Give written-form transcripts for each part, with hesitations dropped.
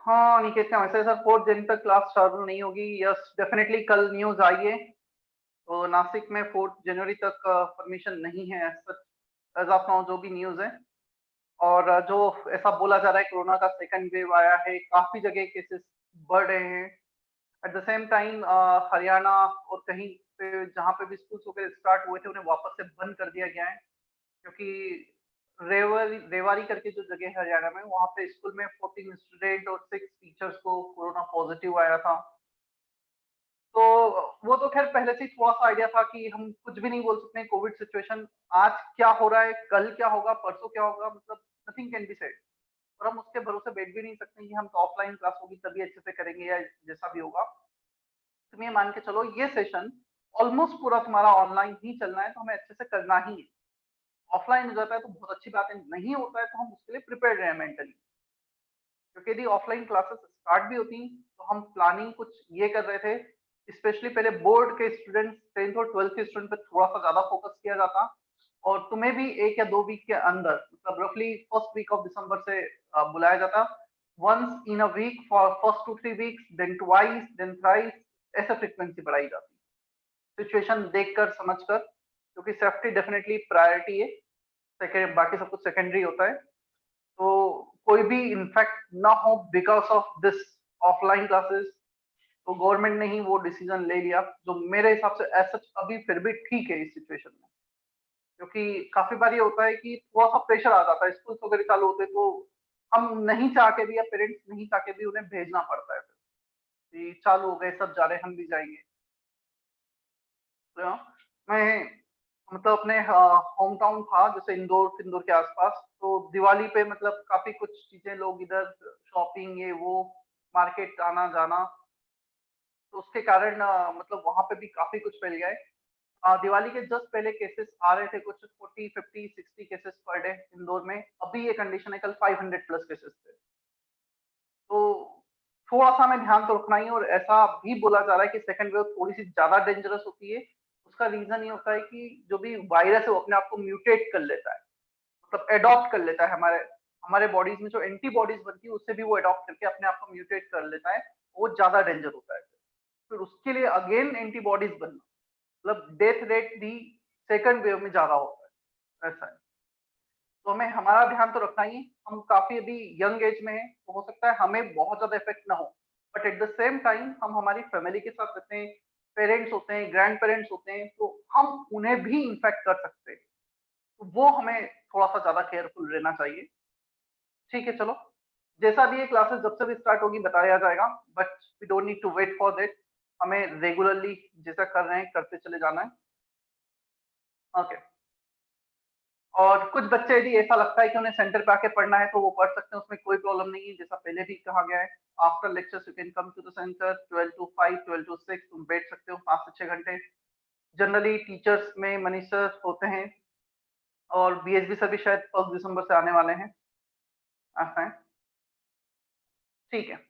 हाँ निकेत ने वैसे सर 4 दिन तक क्लास चालू नहीं होगी। यस डेफिनेटली कल न्यूज आई है। तो नासिक में 4 जनवरी तक परमिशन नहीं है एज ऑफ नाउ जो भी न्यूज है। और जो ऐसा बोला जा रहा है कोरोना का सेकंड वेव आया है, काफी जगह केसेस बढ़ रहे हैं। Eight the same time Haryana और कहीं पे जहाँ पे भी स्कूल वगैरह स्टार्ट हुए थे उन्हें वापस से बंद कर दिया गया है, क्योंकि रेवाड़ी करके जो जगह है हरियाणा में, वहाँ पे स्कूल में 14 स्टूडेंट और 6 टीचर्स को कोरोना पॉजिटिव आया था। तो वो तो खैर पहले से ही थोड़ा सा आइडिया था कि हम कुछ भी नहीं बोल सकते हैं। कोविड सिचुएशन आज क्या हो रहा है, कल क्या होगा, परसों क्या होगा, मतलब नथिंग कैन बी सेड। और हम उसके भरोसे बैठ भी नहीं सकते कि हम तो ऑफलाइन क्लास होगी तभी अच्छे से करेंगे या जैसा भी होगा। तुम ये मान के चलो ये सेशन ऑलमोस्ट पूरा तुम्हारा ऑनलाइन ही चलना है, तो हमें अच्छे से करना ही है। ऑफलाइन हो जाता है तो बहुत अच्छी बात है, नहीं होता है तो हम उसके लिए प्रिपेयर्ड रहे मेंटली। क्योंकि यदि ऑफलाइन क्लासेस स्टार्ट भी होती तो हम प्लानिंग कुछ ये कर रहे थे। स्पेशली पहले बोर्ड के स्टूडेंट्स, 10th और 12th के स्टूडेंट पे थोड़ा सा ज्यादा फोकस किया जाता, और तुम्हें भी 1 या 2 वीक के अंदर, मतलब रफली फर्स्ट वीक ऑफ दिसंबर से बुलाया जाता। Once in a week for first 2-3 weeks, then twice, then thrice, ऐसे फ्रीक्वेंसी बढ़ाई जाती, सिचुएशन देखकर समझकर, क्योंकि सेफ्टी डेफिनेटली प्रायोरिटी है। सेकेंड बाकी सब कुछ सेकेंडरी होता है। तो कोई भी इन्फेक्ट ना हो because of this offline classes. तो गवर्नमेंट ने ही वो डिसीजन ले लिया, जो मेरे हिसाब से एज सच अभी फिर भी ठीक है इस सिचुएशन में। क्योंकि काफी बार ये होता है कि थोड़ा सा प्रेशर आ जाता है, स्कूल वगैरह चालू होते हैं, तो हम नहीं चाह के भी या पेरेंट्स नहीं चाह के भी उन्हें भेजना पड़ता है फिर कि चालू हो गए, सब जा रहे हैं, हम भी जाएंगे। तो मैं मतलब अपने होम टाउन था जैसे इंदौर, इंदौर के आसपास, तो दिवाली पे मतलब काफी कुछ चीजें लोग इधर शॉपिंग ये वो, मार्केट आना जाना, तो उसके कारण मतलब वहां पे भी काफी कुछ फैल गया है। दिवाली के जस्ट पहले केसेस आ रहे थे कुछ 40, 50, 60 केसेस पर डे इंदौर में। अभी ये कंडीशन है, कल 500 प्लस केसेस थे। तो थोड़ा सा हमें ध्यान तो रखना ही है। और ऐसा भी बोला जा रहा है कि सेकंड वेव थोड़ी सी ज्यादा डेंजरस होती है। उसका रीजन ये होता है कि जो भी वायरस है वो अपने आप को म्यूटेट कर लेता है, मतलब एडॉप्ट कर लेता है। हमारे हमारे बॉडीज में जो एंटीबॉडीज बनती है उससे भी वो एडॉप्ट करके अपने आप को म्यूटेट कर लेता है। वो ज्यादा डेंजर होता है। फिर उसके लिए अगेन एंटीबॉडीज बनना, मतलब डेथ रेट भी सेकंड वेव में ज्यादा होता है, ऐसा है। तो हमें हमारा ध्यान तो रखना ही है। हम काफी अभी यंग एज में है, तो हो सकता है हमें बहुत ज्यादा इफेक्ट ना हो, but at the same time हम हमारी फैमिली के साथ रहते हैं, पेरेंट्स होते हैं, ग्रैंड पेरेंट्स होते हैं, तो हम उन्हें भी इन्फेक्ट कर सकते हैं। तो वो हमें थोड़ा सा ज्यादा केयरफुल रहना चाहिए। ठीक है चलो, जैसा भी ये क्लासेस जब से भी स्टार्ट होगी बताया जाएगा, but we don't need to wait for that. हमें रेगुलरली जैसा कर रहे हैं करते चले जाना है। ओके। और कुछ बच्चे यदि ऐसा लगता है कि उन्हें सेंटर पे आके पढ़ना है तो वो पढ़ सकते हैं, उसमें कोई प्रॉब्लम नहीं है। जैसा पहले भी कहा गया है, after lectures you can come to the centre 12 to 5, 12 to 6 तुम बैठ सकते हो 5 से 6 घंटे। जनरली टीचर्स में मनीष सर होते हैं, और बीएसबी सर भी शायद 1 दिसंबर से आने वाले हैं, ऐसा है। ठीक है।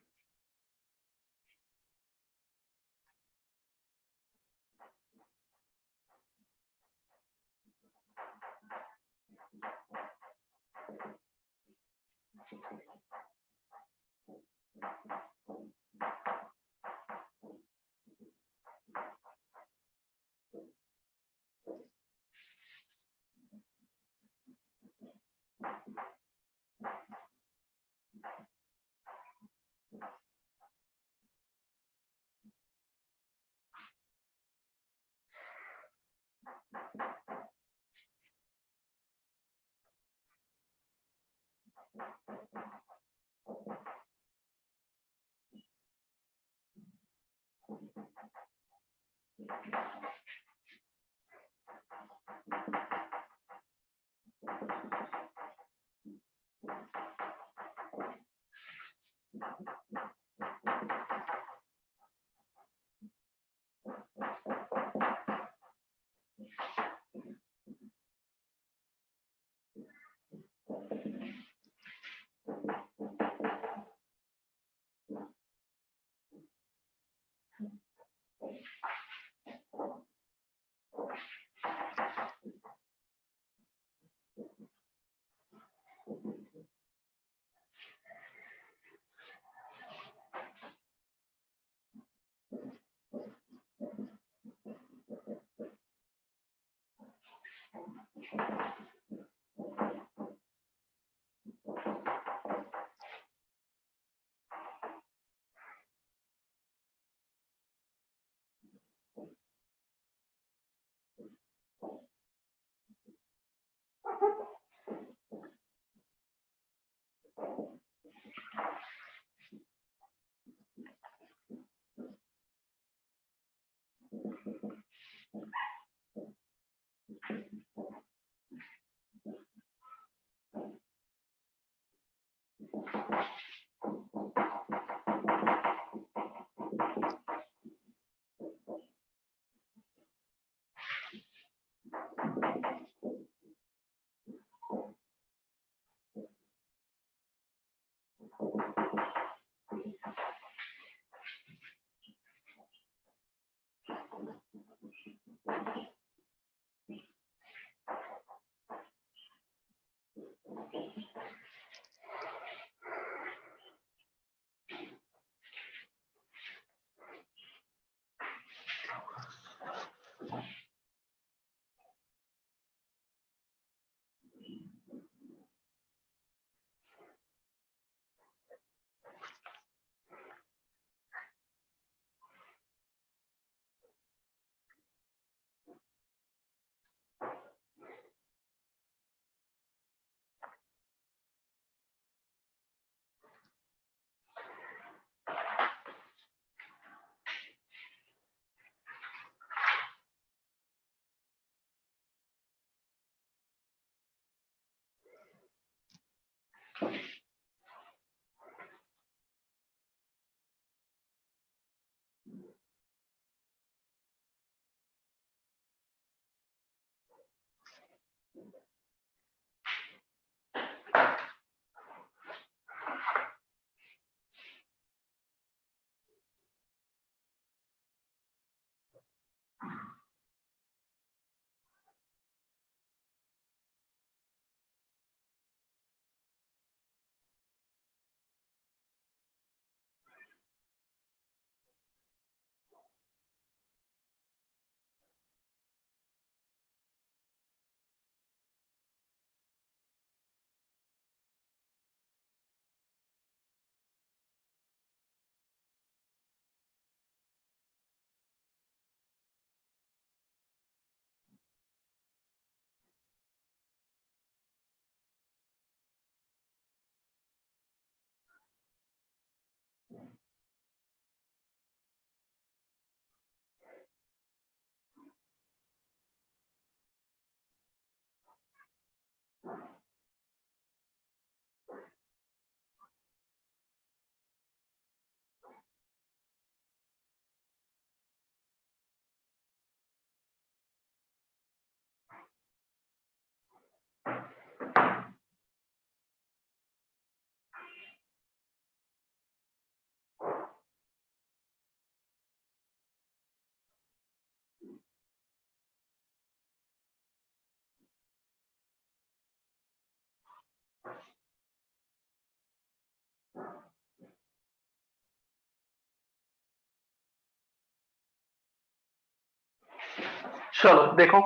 चलो देखो,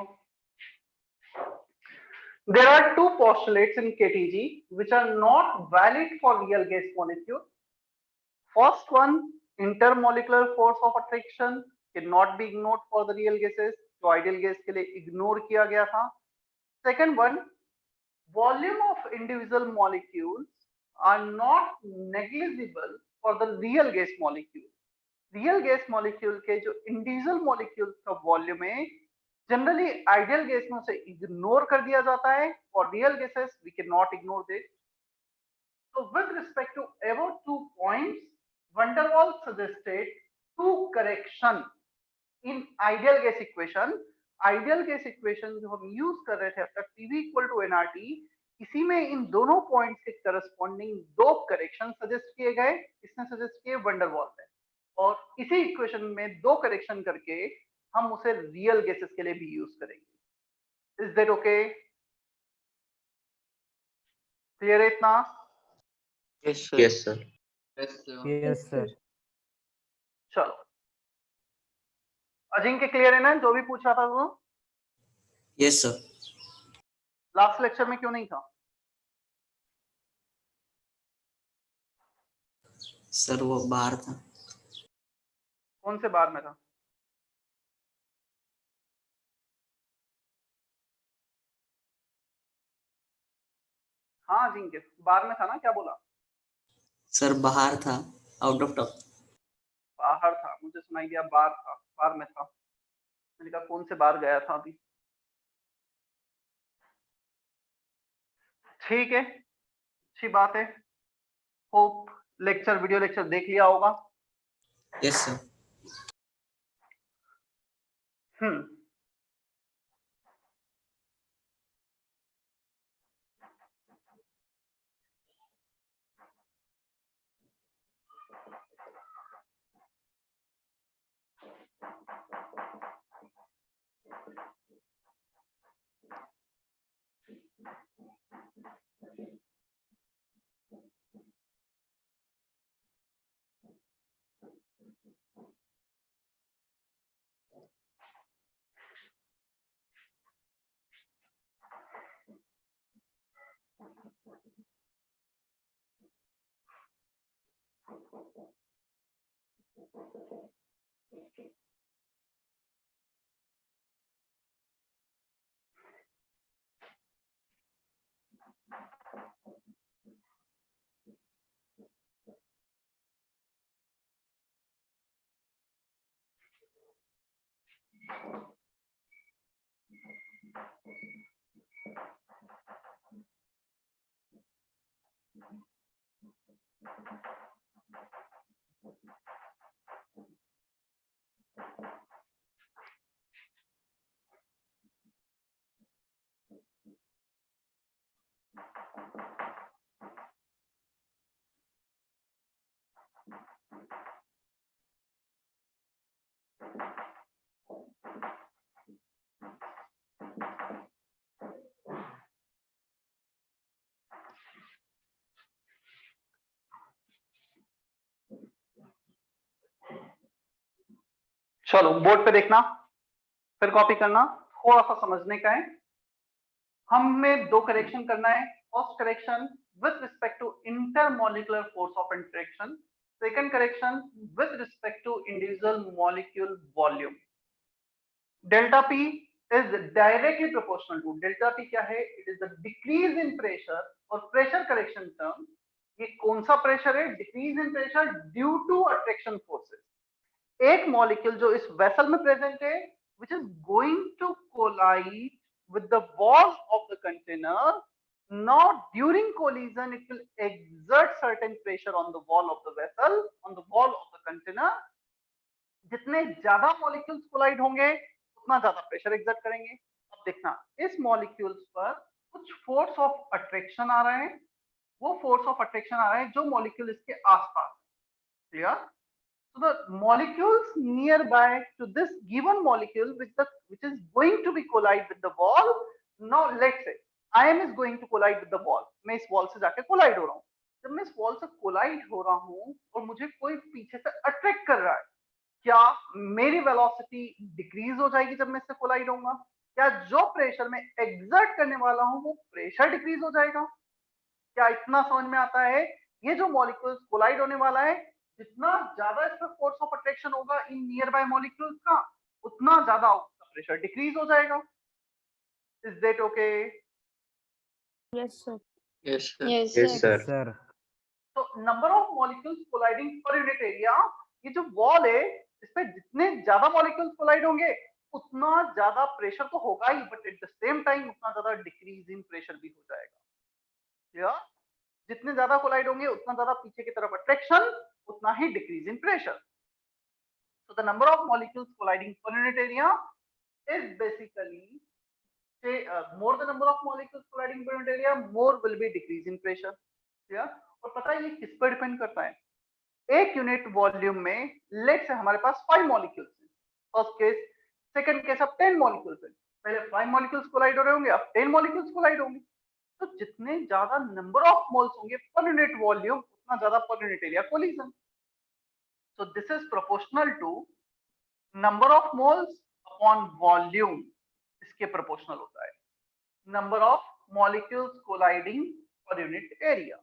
there are two postulates in KTG which are not valid for real gas molecule. First one, intermolecular force of attraction cannot be ignored for the real gases, जो ideal gas के लिए ignore किया गया था. Second one, volume of individual molecules are not negligible for the real gas molecule. Real gas molecule के जो individual molecules का volume है जनरली आइडियल गैस में उसे इग्नोर कर दिया जाता है और real gases we can not ignore this. So with respect to above 2 points, van der Waals suggested two correction in ideal gas equation. Ideal gas equation जो हम यूज कर रहे थे अब तक PV इक्वल टू nRT, इसी में इन दोनों पॉइंट्स के करस्पॉन्डिंग दो करेक्शन सजेस्ट किए गए. इसने सजेस्ट किए van der Waals ने, और इसी इक्वेशन में दो करेक्शन करके हम उसे रियल गैसेस के लिए भी यूज करेंगे. Is that okay? क्लियर है इतना? Yes sir. Yes sir. Yes sir. चलो, अजिंक्य क्लियर है ना जो भी पूछ रहा था वो? Yes sir. लास्ट लेक्चर में क्यों नहीं था? सर वो बाहर था. कौन से बार में था? हाँ अजिंक्य, बार में था ना, क्या बोला? सर बाहर था, आउट ऑफ टॉप. बाहर था, मुझे सुनाई दिया बार था, बार में था. मैंने कहा कौन से बार गया था अभी. ठीक है, अच्छी बात है. होप लेक्चर वीडियो लेक्चर देख लिया होगा। Yes, sir. चलो बोर्ड पे देखना, फिर कॉपी करना, थोड़ा सा समझने का है। हमें दो करेक्शन करना है। First correction with respect to intermolecular force of interaction, second correction with respect to individual molecule volume. Delta P is directly proportional to, delta P क्या है? It is the decrease in pressure, और pressure correction term, ये कौन सा pressure है? Decrease in pressure due to attraction forces. एक molecule जो इस वेसल में प्रेजेंट है, which is going to collide with the walls of the container. Now during collision it will exert certain pressure on the wall of the vessel, on the wall of the container. जितने ज्यादा molecules collide होंगे उतना ज्यादा pressure exert करेंगे। अब देखना, इस molecules पर कुछ फोर्स ऑफ अट्रैक्शन आ रहा है, वो फोर्स ऑफ अट्रैक्शन आ रहा है जो मॉलिक्यूल इसके आसपास। Clear? So the molecules nearby to this given molecule which is going to be collide with the wall. Now let's say I am is going to collide with the wall. मैं इस wall से जाके collide हो रहा हूँ। जब मैं इस wall से collide हो रहा हूँ और मुझे कोई पीछे से attract कर रहा है, क्या मेरी velocity decrease हो जाएगी जब मैं इससे collide होऊंगा? क्या जो प्रेशर में exert करने वाला हूँ वो प्रेशर डिक्रीज हो जाएगा? क्या इतना समझ में आता है? ये जो मॉलिक्यूल्स कोलाइड होने वाला है, जितना ज्यादा इस पर फोर्स ऑफ अट्रैक्शन होगा इन नियर बाय मॉलिक्यूल्स का, उतना ज्यादा उसका प्रेशर डिक्रीज हो जाएगा। Is that okay? Yes, sir. Yes, sir. Yes, Yes, sir. sir. तो number of molecules colliding per unit area, ये जो वॉल है इस पे जितने ज्यादा मॉलिक्यूल्स कोलाइड होंगे उतना ज्यादा प्रेशर तो होगा ही, but at the same time उतना ज्यादा डिक्रीज इन प्रेशर भी हो जाएगा। या जितने ज्यादा कोलाइड होंगे उतना ज्यादा पीछे की तरफ अट्रैक्शन, उतना ही decrease in pressure. So the number of molecules colliding per unit area is basically, say more the number of molecules colliding per unit area, more will be decrease in pressure. Yeah? और पता है ये किस पर depend करता है? एक unit volume में लेट से हमारे पास 5 मॉलिक्यूल्स हैं, फर्स्ट केस, सेकंड केस अब 10 मॉलिक्यूल्स हैं। पहले 5 मॉलिक्यूल्स कोलाइड हो रहे होंगे, अब 10 मॉलिक्यूल्स कोलाइड होंगे। तो जितने ज्यादा नंबर ऑफ मोल्स होंगे पर यूनिट वॉल्यूम, उतना ज्यादा per unit area collision. So this is proportional to number of moles upon volume, इसके proportional होता है। Number of molecules colliding per unit area.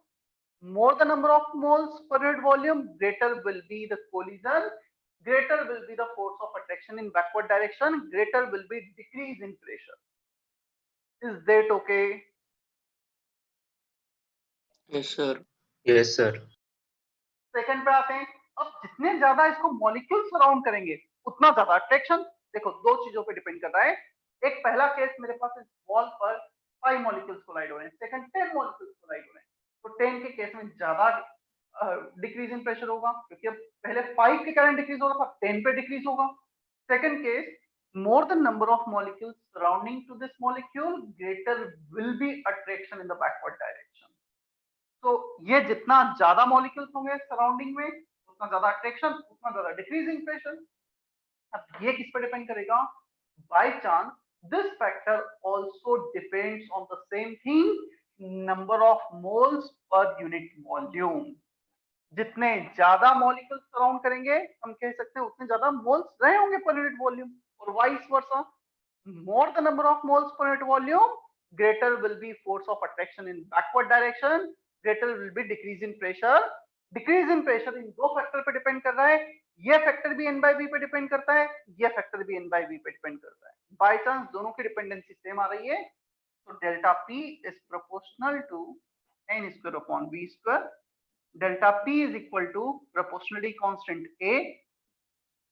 More the number of moles per unit volume, greater will be the collision, greater will be the force of attraction in backward direction, greater will be decrease in pressure. Is that okay? Yes, sir. Yes, sir. Second पे आते हैं। अब जितने ज्यादा इसको molecule surround करेंगे उतना ज्यादा अट्रैक्शन। देखो दो चीजों पे डिपेंड कर रहा है। एक पहला केस मेरे पास इस वॉल पर 5 मॉलिक्यूल्स कोलाइड हो रहे हैं, सेकंड 10 मॉलिक्यूल्स कोलाइड हो रहे हैं। तो 10 के केस में ज्यादा डिक्रीज इन प्रेशर होगा, क्योंकि अब पहले 5 के कारण डिक्रीज हो रहा था, 10 पे डिक्रीज होगा। Second case, more the number of molecules surrounding to this molecule, greater will be attraction in the backward direction. तो ये जितना ज्यादा molecules होंगे सराउंडिंग में, उतना ज्यादा अट्रैक्शन, उतना ज्यादा डिक्रीजिंग प्रेशर। अब ये किस पे डिपेंड करेगा? By chance this factor also depends on the same thing, number of moles per unit volume. जितने ज्यादा मॉलिक्यूल्स सराउंड करेंगे, हम कह सकते हैं उतने ज्यादा मोल्स रहे होंगे पर यूनिट वॉल्यूम, और vice versa. More the number of moles per unit volume, greater will be force of attraction in backward direction, greater will be decrease in pressure। Decrease in pressure in दो factor पे depend कर रहा है। ये factor भी n by v पे depend करता है, ये फैक्टर भी n by v पे डिपेंड करता है। बाय चांस दोनों की डिपेंडेंसी सेम आ रही है, तो delta p is proportional to n square upon v square. Delta p is equal to proportionality constant A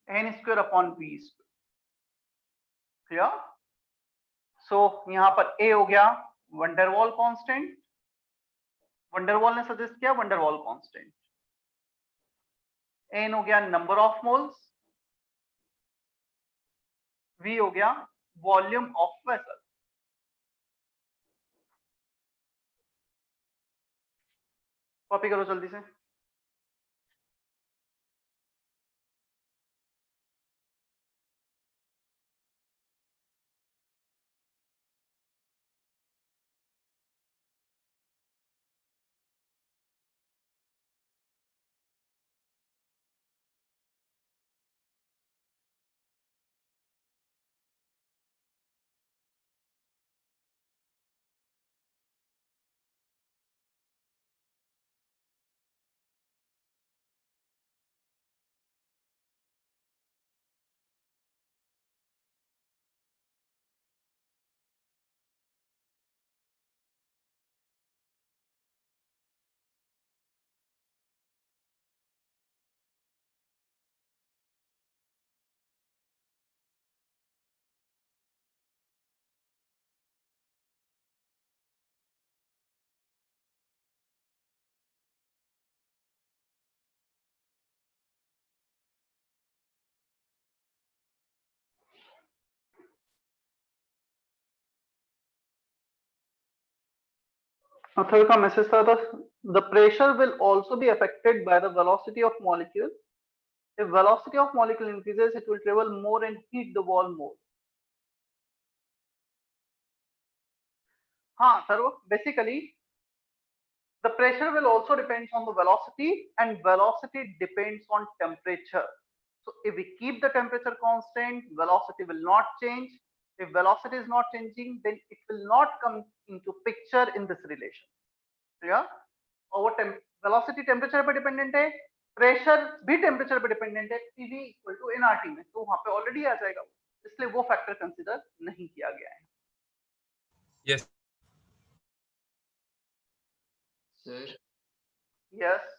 n square upon v square। Clear? So यहां पर A हो गया वंडरवॉल कांस्टेंट, वंडरवॉल ने suggest किया van der Waal constant. n हो गया number of moles, v हो गया वॉल्यूम ऑफ वेसल। कॉपी करो जल्दी से। थर्ड का मैसेज था, the pressure will also be affected by the velocity of molecule। if velocity of molecule increases, it will travel more and heat the wall more। हाँ sir, वो basically the pressure will also depends on the velocity, and velocity depends on temperature। so if we keep the temperature constant, velocity will not change। if velocity is not changing, then it will not come into picture in this relation। clear? और वो velocity temperature पे dependent है, pressure भी temperature पे dependent है, PV equal to nRT में, तो वहां पे ऑलरेडी आ जाएगा, इसलिए वो फैक्टर कंसीडर नहीं किया गया है। Yes sir. यस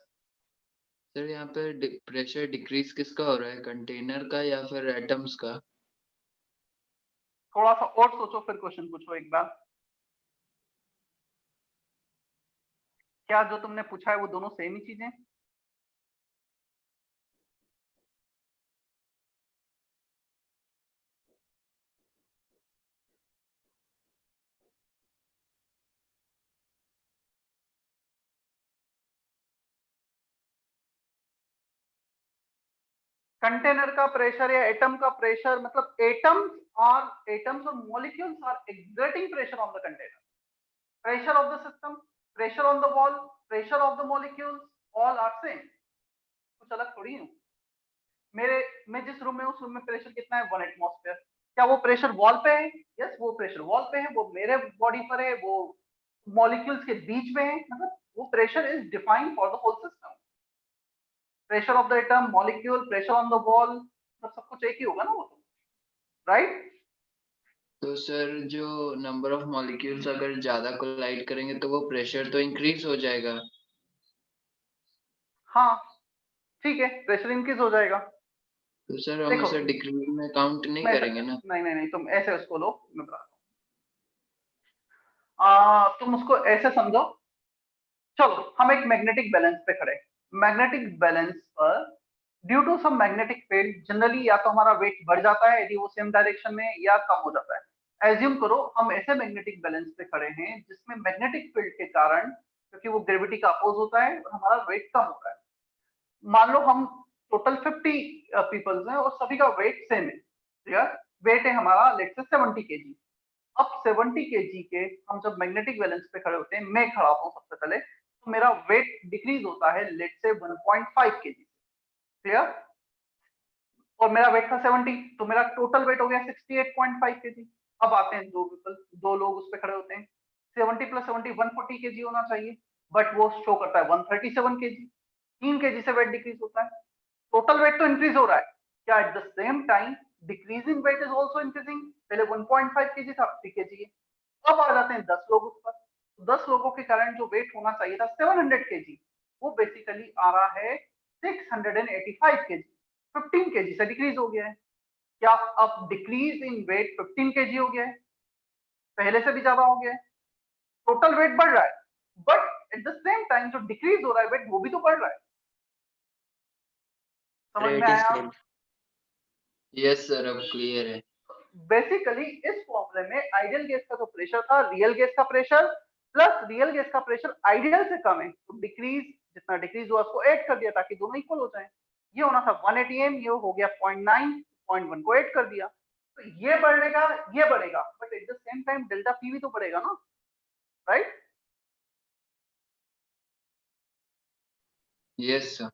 सर, यहाँ पे प्रेशर डिक्रीज किसका हो रहा है, कंटेनर का या फिर एटम्स का? थोड़ा सा और सोचो, फिर क्वेश्चन पूछो एक बार। क्या जो तुमने पूछा है वो दोनों सेम ही चीजें? कंटेनर का प्रेशर या एटम का प्रेशर, मतलब एटम्स और molecules are exerting pressure on the container. Pressure of the system, pressure on the wall, pressure of the molecules, all are same. कुछ अलग थोड़ी है। मैं जिस रूम में हूं, उस रूम में प्रेशर कितना है? 1 एटमॉस्फेयर। क्या वो प्रेशर वॉल पे है? यस, वो प्रेशर वॉल पे है, वो मेरे बॉडी पर है, वो मॉलिक्यूल्स के बीच में है, मतलब वो pressure is defined for the whole system. Pressure of the atom, molecule, pressure on the wall, सब कुछ एक ही होगा ना वो तो, राइट? तो सर, जो नंबर ऑफ मॉलिक्यूल्स अगर ज्यादा कोलाइड करेंगे तो वो प्रेशर तो इंक्रीज हो जाएगा। हाँ ठीक है, प्रेशर इंक्रीज हो जाएगा। तो सर हम इसे डिक्रीज में काउंट नहीं करेंगे ना? नहीं, तुम ऐसे उसको लो, मैं बताता हूँ। तुम उसको ऐसे समझो। चलो हम एक मैग्नेटिक बैलेंस पे खड़े, मैग्नेटिक बैलेंस पर due to some magnetic field generally या तो हमारा वेट बढ़ जाता है यदि वो सेम डायरेक्शन में या कम हो जाता है। एज्यूम करो हम ऐसे मैग्नेटिक बैलेंस पे खड़े हैं जिसमें मैग्नेटिक फील्ड के कारण क्योंकि वो ग्रेविटी का अपोज होता है और हमारा वेट कम हो रहा है। मान लो हम टोटल 50 पीपल्स हैं और सभी का वेट सेम है। क्लियर? वेट है हमारा लेट्स से 70 केजी। अब 70 केजी के हम जब मैग्नेटिक बैलेंस पे खड़े होते हैं, मैं खड़ा होता हूँ सबसे पहले, तो मेरा वेट डिक्रीज होता है लेट्स से 1.5 केजी। क्लियर? और मेरा वेट था 70, तो मेरा टोटल वेट हो गया 68.5 केजी। अब आते हैं दो पीपल, दो लोग उस पे खड़े होते हैं। 70 प्लस 70 140 केजी होना चाहिए, बट वो शो करता है 137 केजी। 3 केजी से वेट डिक्रीज होता है। टोटल वेट तो इंक्रीज हो रहा है, क्या at the same time decreasing weight is also increasing? पहले 1.5 केजी था, 3 केजी है। अब आ जाते हैं 10 लोग उस पर। 10 लोगों के कारण जो वेट होना चाहिए था 700 केजी, वो बेसिकली आ रहा है 685 केजी। 15 केजी से डिक्रीज हो गया है। क्या अब डिक्रीज इन वेट 15 केजी हो गया है? पहले से भी ज्यादा हो गया है। टोटल वेट बढ़ रहा है, but at the same time जो डिक्रीज हो रहा है वेट वो भी तो बढ़ रहा है। समझ में Rate is आया? clear. यस सर, अब क्लियर है। बेसिकली इस फॉर्मूले में आइडियल गैस का जो प्रेशर था रियल गैस का प्रेशर प्लस रियल गैस का प्रेशर आइडियल से कम है, तो डिक्रीज जितना डिक्रीज हुआ उसको ऐड कर दिया ताकि दोनों इक्वल हो जाए। ये होना था 180 एम, ये हो गया 0.9, 0.1 को ऐड कर दिया, तो ये बढ़ेगा ये बढ़ेगा, but at the same time delta P भी तो बढ़ेगा ना, राइट? Yes sir.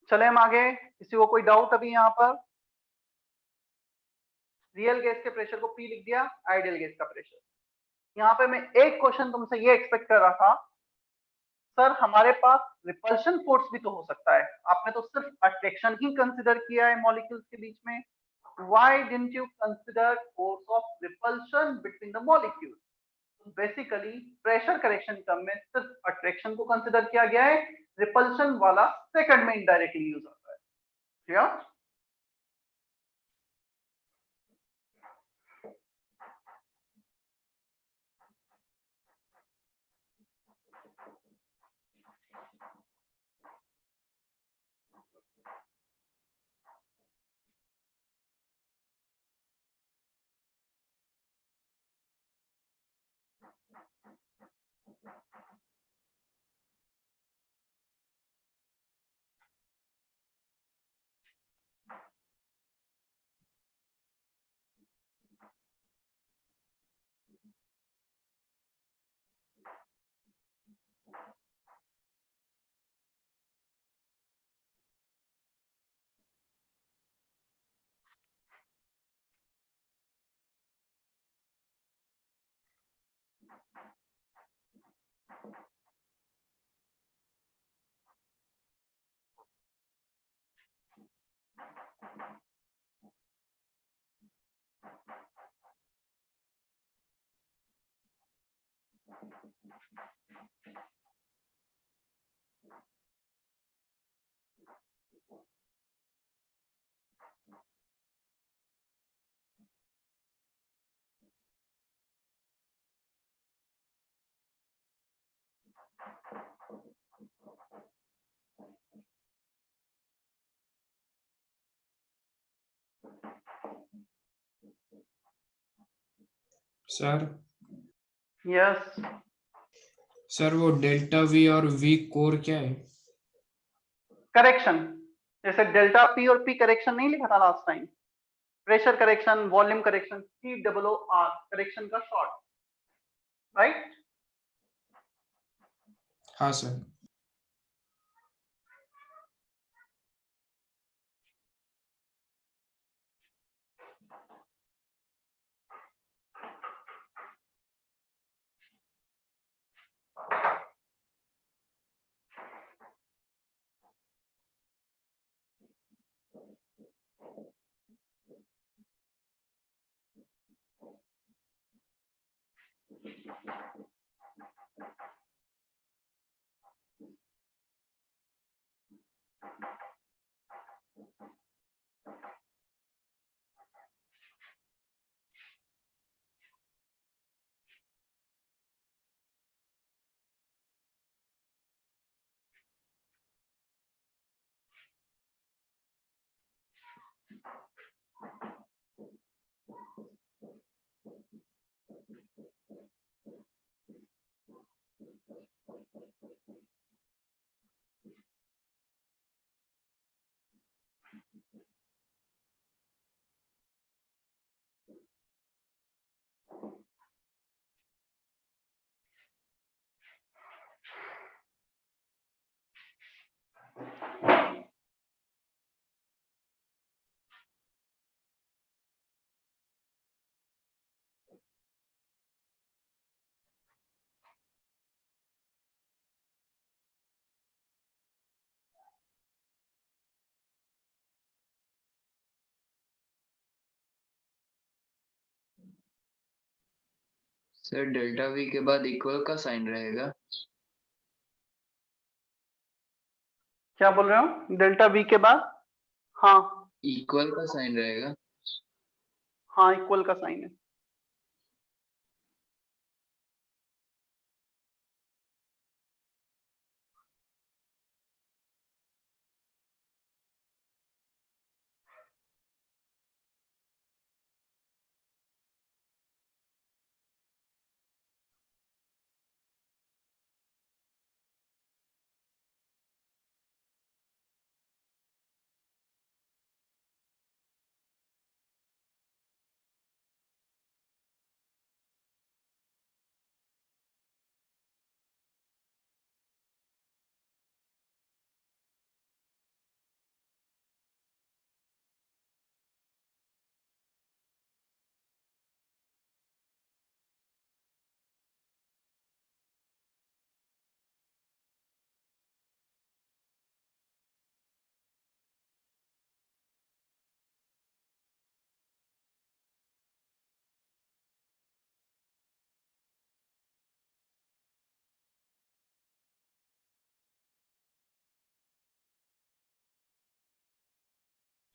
चले हम आगे, किसी को कोई डाउट अभी यहाँ पर? रियल गैस के प्रेशर को पी लिख दिया, आइडियल गैस का प्रेशर। यहाँ पे मैं एक क्वेश्चन तुमसे ये एक्सपेक्ट कर रहा था, सर हमारे पास रिपल्शन फोर्स भी तो हो सकता है, आपने तो सिर्फ अट्रैक्शन ही कंसिडर किया है मॉलिक्यूल्स के बीच में, why didn't you consider force of repulsion between the molecule? Basically pressure correction term में सिर्फ अट्रैक्शन को कंसिडर किया गया है, रिपल्शन वाला सेकंड में इनडायरेक्टली यूज आता है। क्लियर? सर यस सर वो डेल्टा वी और वी कोर क्या है? करेक्शन, जैसे डेल्टा पी और पी करेक्शन नहीं लिखा था last time, pressure correction, volume correction, COOR correction का शॉर्ट, राइट? हाँ सर। सर डेल्टा वी के बाद इक्वल का साइन रहेगा। क्या बोल रहे हो? डेल्टा वी के बाद हाँ इक्वल का साइन रहेगा। हाँ इक्वल का साइन है।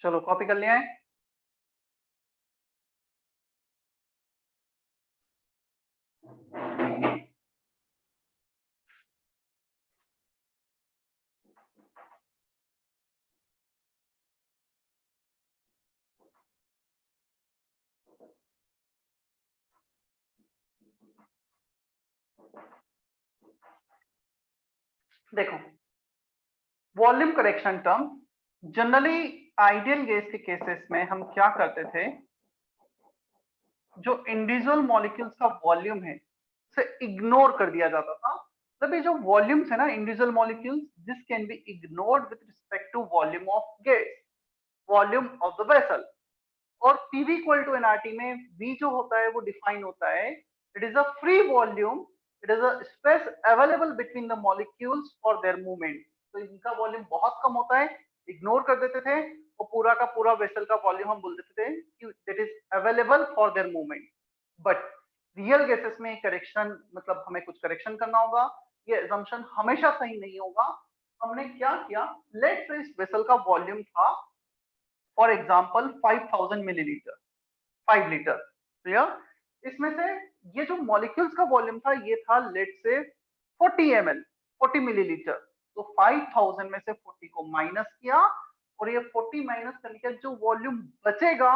चलो कॉपी कर लिया है। देखो volume correction term generally ideal gas के केसेस में हम क्या करते थे, जो इंडिविजुअल मॉलिक्यूल्स का वॉल्यूम है उसे इग्नोर कर दिया जाता था। मतलब ये जो वॉल्यूम्स है ना individual molecules, this can be ignored with respect to volume of gas, volume of the vessel. और पीवी इक्वल टू एनआरटी में वी जो होता है वो डिफाइन होता है, it is a free volume, it is a space available between the molecules for their movement. तो इनका वॉल्यूम बहुत कम होता है, इग्नोर कर देते थे, और पूरा का पूरा वेसल का वॉल्यूम हम बोल देते थे कि that is available for their movement. But real gases में करेक्शन मतलब हमें कुछ करेक्शन करना होगा, ये assumption हमेशा सही नहीं होगा। हमने क्या किया, लेट्स से इस वेसल का वॉल्यूम था for example 5000 millilitre, 5 litre, clear. इसमें से ये जो मॉलिक्यूल्स का वॉल्यूम था ये था लेट से 40 ml, 40 मिलीलीटर। तो 5000 में से 40 को माइनस किया, और ये 40 माइनस करने के जो वॉल्यूम बचेगा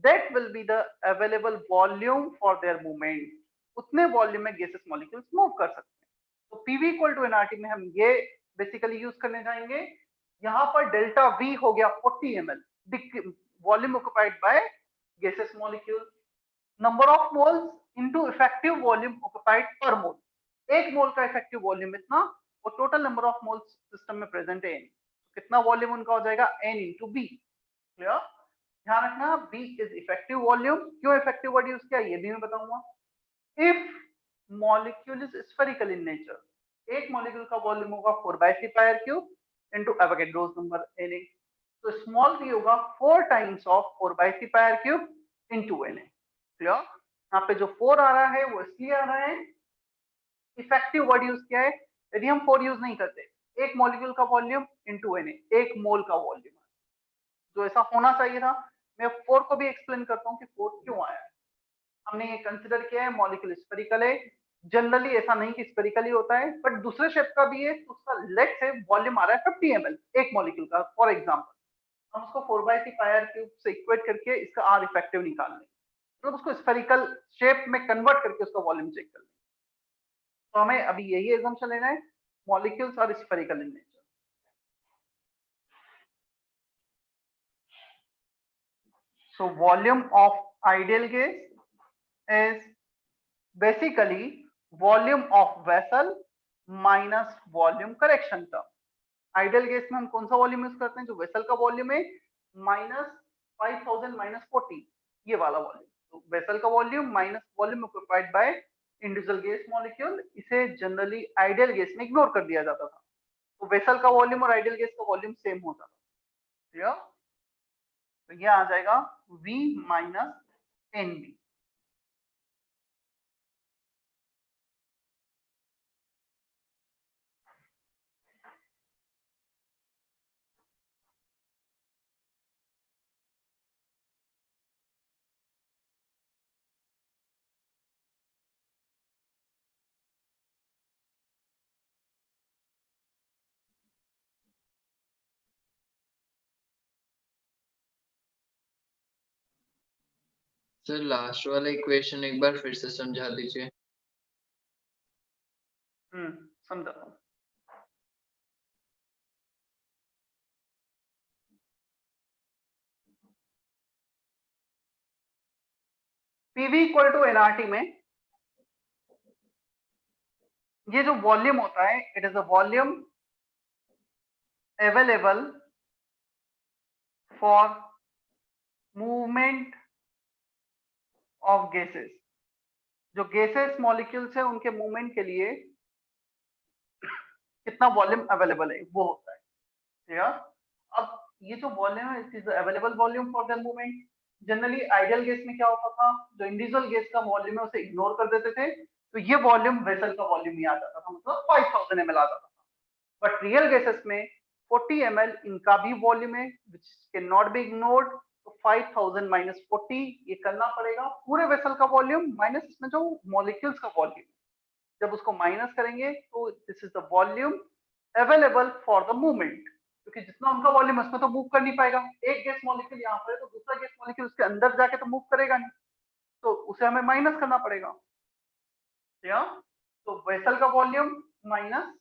that will be the available volume for their movement. उतने वॉल्यूम में गैसेस मॉलिक्यूल्स मूव कर सकते हैं। तो पीवी इक्वल टू एनआरटी में हम ये बेसिकली यूज करने जाएंगे। यहाँ पर डेल्टा वी हो गया 40 ml, volume occupied by gaseous molecule, number of moles into effective volume occupied per mole। एक मोल का इफेक्टिव वॉल्यूम इतना, और total number of moles system में प्रेजेंट है n, कितना वॉल्यूम उनका हो जाएगा n इंटू बी, क्लियर। ध्यान रखना b इज इफेक्टिव वॉल्यूम। क्यों इफेक्टिव वर्ड यूज किया ये भी मैं बताऊंगा। If molecule is spherical in nature, एक मॉलिक्यूल का वॉल्यूम होगा 4/3 pi r cube into Avogadro's number Na। तो स्मॉल v होगा 4 times of 4/3 pi r cube into Na, clear. यहाँ पे जो 4 आ रहा है वो इसलिए आ रहा है, इफेक्टिव वर्ड यूज किया है। यदि हम 4 यूज नहीं करते, एक मॉलिक्यूल का वॉल्यूम इनटू Na, एक मोल का वॉल्यूम, जो ऐसा होना चाहिए था। मैं 4 को भी एक्सप्लेन करता हूँ कि 4 क्यों आया है। हमने ये कंसिडर किया है मॉलिक्यूल स्फेरिकल है, जनरली ऐसा नहीं कि स्फेरिकल ही होता है, बट दूसरे शेप का भी है, तो उसका लेट से वॉल्यूम आ रहा है 50 ml एक मॉलिक्यूल का फॉर एग्जांपल। हम उसको 4/3 पायर क्यूब से इक्वेट करके इसका आर इफेक्टिव निकाल लें, मतलब उसको स्फेरिकल शेप में कन्वर्ट करके उसका वॉल्यूम चेक कर लें। तो हमें अभी यही assumption लेना है, molecules are spherical in nature. So volume of ideal gas is basically volume of vessel minus volume correction term। Ideal gas में हम कौन सा वॉल्यूम यूज करते हैं, जो वेसल का वॉल्यूम है माइनस 5000 माइनस 40, ये वाला वॉल्यूम। तो वेसल का volume minus volume occupied by individual gas molecule, इसे जनरली आइडियल गैस में इग्नोर कर दिया जाता था। तो वेसल का वॉल्यूम और आइडियल गैस का वॉल्यूम सेम होता था, क्लियर। तो ये आ जाएगा V minus NB। Sir last वाला इक्वेशन एक बार फिर से समझा दीजिए। समझाता हूँ। पीवी इक्वल टू एनआरटी में ये जो वॉल्यूम होता है, it is a volume available for movement of gases. जो गैसेस मॉलिक्यूल्स है उनके मूवमेंट के लिए कितना वॉल्यूम अवेलेबल है वो होता है। ठीक है, अब ये जो वॉल्यूम है, it is available volume for the movement. Generally ideal gas में क्या होता था, जो इंडिविजुअल गैस का वॉल्यूम है उसे इग्नोर कर देते थे, तो ये वॉल्यूम वेसल का वॉल्यूम ही आ जाता था, मतलब 5000 ml आ जाता था। बट रियल गैसेस में 40 ml इनका भी वॉल्यूम है, which can not be ignored. तो 5000 माइनस 40 ये करना पड़ेगा पूरे वेसल का वॉल्यूम माइनस इसमें जो मॉलिक्यूल्स का वॉल्यूम। जब उसको माइनस करेंगे तो this is the volume available for the movement, क्योंकि जितना उनका वॉल्यूम है उसमें तो मूव कर नहीं पाएगा। एक गैस मॉलिक्यूल यहाँ पर है तो दूसरा गैस मॉलिक्यूल उसके अंदर जाके तो मूव करेगा नहीं, तो उसे हमें माइनस करना पड़ेगा। या तो वेसल का volume minus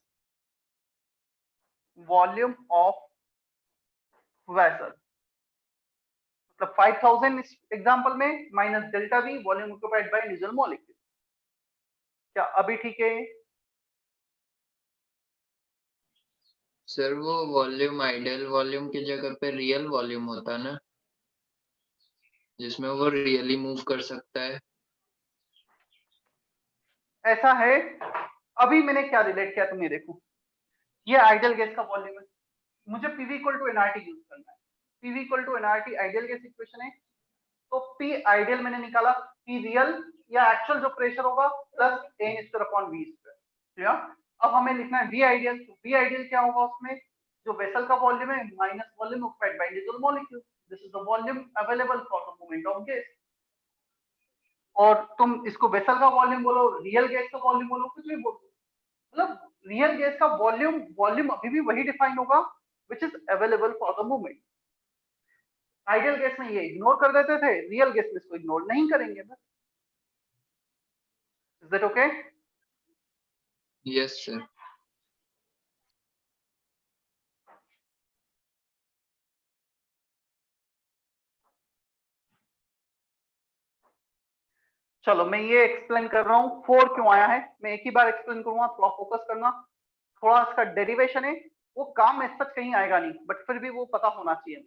volume of vessel, मतलब 5000 इस एग्जांपल में minus delta V volume occupied by individual molecule. क्या अभी ठीक है? सर वो वॉल्यूम आइडियल वॉल्यूम की जगह पे रियल वॉल्यूम होता है ना, जिसमें वो रियली मूव कर सकता है। ऐसा है, अभी मैंने क्या रिलेट किया तुम ये देखो, ये आइडियल गैस का वॉल्यूम है, मुझे PV equal to NRT use करना है। PV equal to NRT ideal gas equation है, तो पी आइडियल मैंने निकाला, पी रियल या एक्चुअल जो प्रेशर होगा plus N square upon V square. ठीक है, अब हमें लिखना है वी आइडियल। तो वी आइडियल क्या होगा, उसमें जो वेसल का वॉल्यूम है minus volume occupied by individual molecule, this is the volume available for the movement of gas. और तुम इसको वेसल का वॉल्यूम बोलो, रियल गैस का वॉल्यूम बोलो, कुछ भी बोलो, मतलब रियल गैस का वॉल्यूम वॉल्यूम अभी भी वही डिफाइन होगा which is available for the movement. Ideal gas में ये इग्नोर कर देते थे, रियल गैस में इसको इग्नोर नहीं करेंगे बस। Is that okay? Yes sir. चलो मैं ये एक्सप्लेन कर रहा हूँ 4 क्यों आया है, मैं एक ही बार एक्सप्लेन करूंगा, थोड़ा फोकस करना। थोड़ा इसका डेरिवेशन है, वो काम में सच कहीं आएगा नहीं, बट फिर भी वो पता होना चाहिए।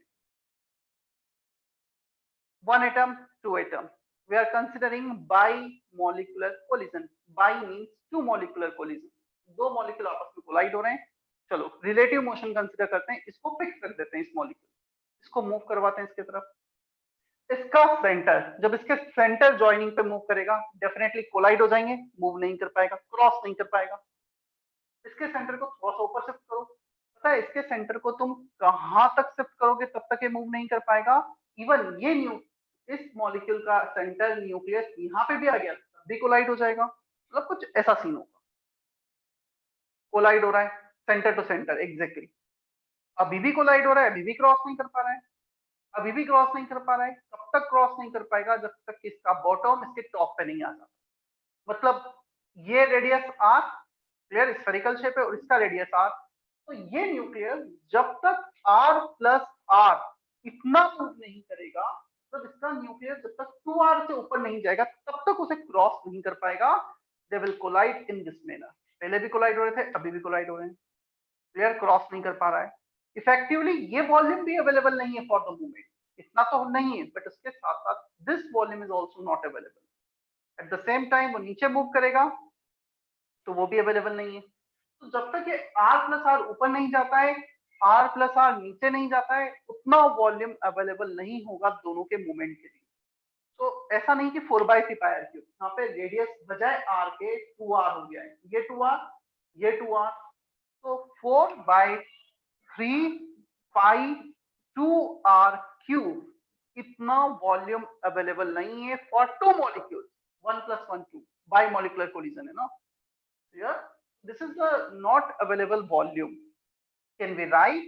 1 atom 2 atom, we are considering bimolecular collision. Bi means two molecular collision, दो मॉलिक्यूल आपस में कोलाइड हो रहे हैं। चलो रिलेटिव मोशन कंसीडर करते हैं, इसको फिक्स कर देते हैं, इस मॉलिक्यूल इसको मूव करवाते हैं इसके तरफ। इसका सेंटर, जब इसके सेंटर ज्वाइनिंग पे मूव करेगा डेफिनेटली कोलाइड हो जाएंगे, मूव नहीं कर पाएगा, क्रॉस नहीं कर पाएगा। इसके सेंटर को थोड़ा सा ऊपर शिफ्ट करो, पता है इसके सेंटर को तुम कहां तक शिफ्ट करोगे तब तक ये मूव नहीं कर पाएगा। इवन ये इस मॉलिक्यूल का सेंटर न्यूक्लियस यहाँ पे भी आ गया तब भी कोलाइड हो जाएगा, मतलब कुछ ऐसा सीन होगा। कोलाइड हो रहा है सेंटर टू सेंटर एग्जैक्टली, अभी भी कोलाइड हो रहा है, अभी भी क्रॉस नहीं कर पा रहा है, अभी भी क्रॉस नहीं कर पा रहा है। कब तक क्रॉस नहीं कर पाएगा, जब तक कि इसका बॉटम इसके टॉप पे नहीं आता। मतलब ये radius R, clear, spherical shape है और इसका रेडियस आर, तो ये न्यूक्लियस जब तक आर प्लस आर इतना मूव नहीं करेगा, तो इसका न्यूक्लियस जब तक 2r से ऊपर नहीं जाएगा तब तक उसे क्रॉस नहीं कर पाएगा। They will collide in this manner, पहले भी कोलाइड हो रहे थे, अभी भी कोलाइड हो रहे हैं, क्लियर, क्रॉस नहीं कर पा रहा है। इफेक्टिवली ये वॉल्यूम भी अवेलेबल नहीं है फॉर द मूवमेंट, इतना तो नहीं है, बट उसके साथ साथ this volume is also not available. Eight the same time वो नीचे मूव करेगा तो वो भी अवेलेबल नहीं है। तो जब तक ये r प्लस आर ऊपर नहीं जाता है, r प्लस आर नीचे नहीं जाता है, उतना वॉल्यूम अवेलेबल नहीं होगा दोनों के मूवमेंट के लिए। तो ऐसा नहीं कि 4/3 पायर क्यूब, यहाँ पे रेडियस बजाय r के 2r हो गया है, ये 2r ये 2r, तो 4/3 पाई 2r क्यूब, इतना वॉल्यूम अवेलेबल नहीं है for two molecule, 1 + 1 2 by molecular collision है ना। Here this is the not available volume. Can we write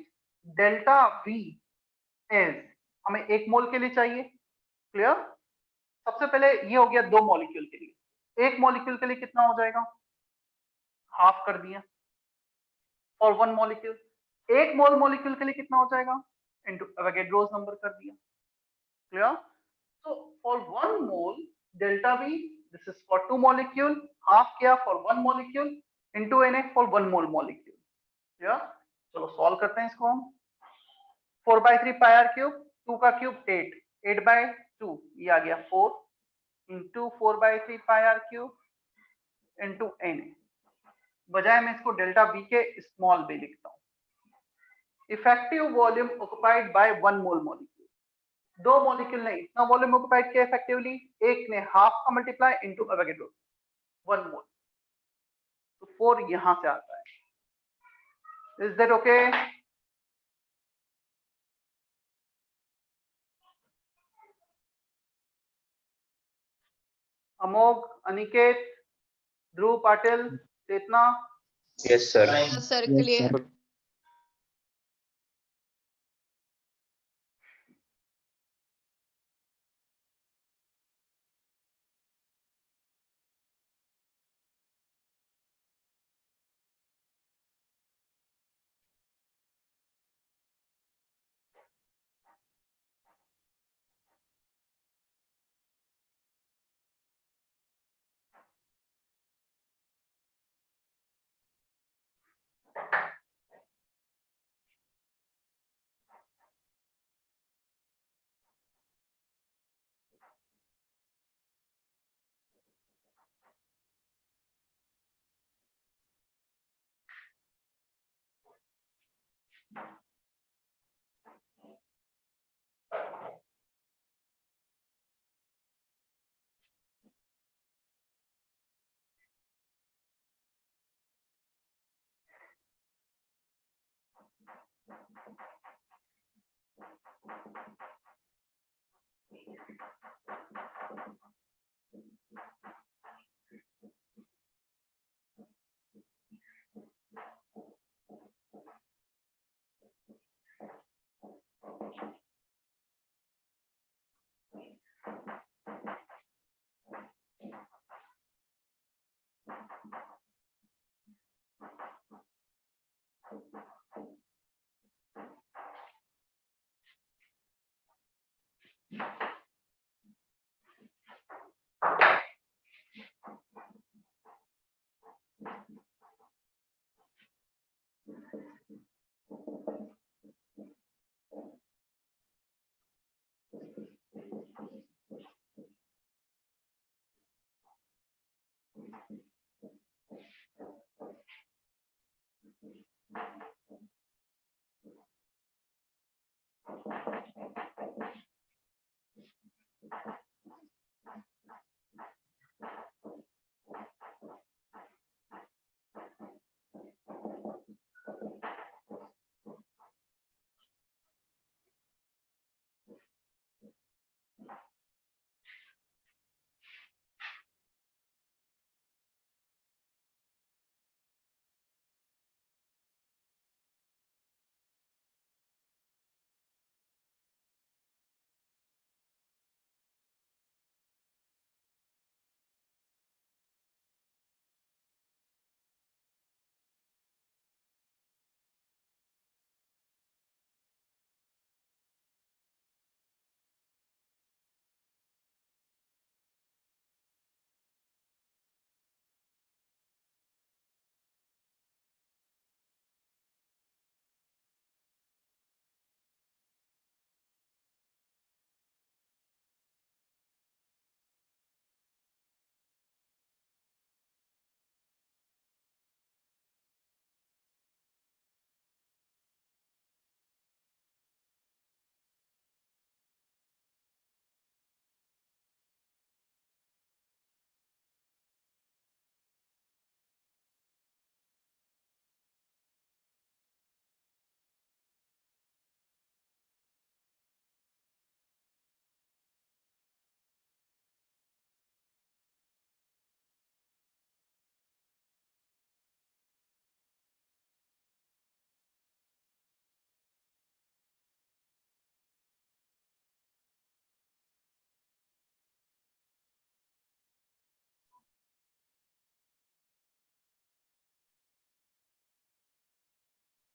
delta V is, हमें 1 मोल के लिए चाहिए, क्लियर, सबसे पहले ये हो गया 2 मॉलिक्यूल के लिए, 1 मॉलिक्यूल के लिए कितना हो जाएगा, हाफ कर दिया। फॉर 1 मॉलिक्यूल, 1 मोल मॉलिक्यूल के लिए कितना हो जाएगा, इनटू एवोगैड्रोस नंबर कर दिया। Clear? So for 1 mole delta V, this is for 2 molecule, half किया for 1 molecule into Na for 1 mole molecule. Yeah? चलो सॉल्व करते हैं इसको हम। 4/3 pi r cube, 2 का क्यूब 8, 8/2 ये आ गया 4 into 4/3 pi r cube into Na। बजाय मैं इसको डेल्टा V के स्मॉल b लिखता हूँ। Effective volume occupied by 1 mole molecule, 2 molecule ने इतना वॉल्यूम ऑक्युपाइड किया इफेक्टिवली, एक ने हाफ का मल्टीप्लाई इनटू एवोगैड्रो 1 मोल, तो 4 यहां से आता है। Is that okay? Amogh, Aniket, Dhruv Patil, Chetna? Yes sir. Sir clear.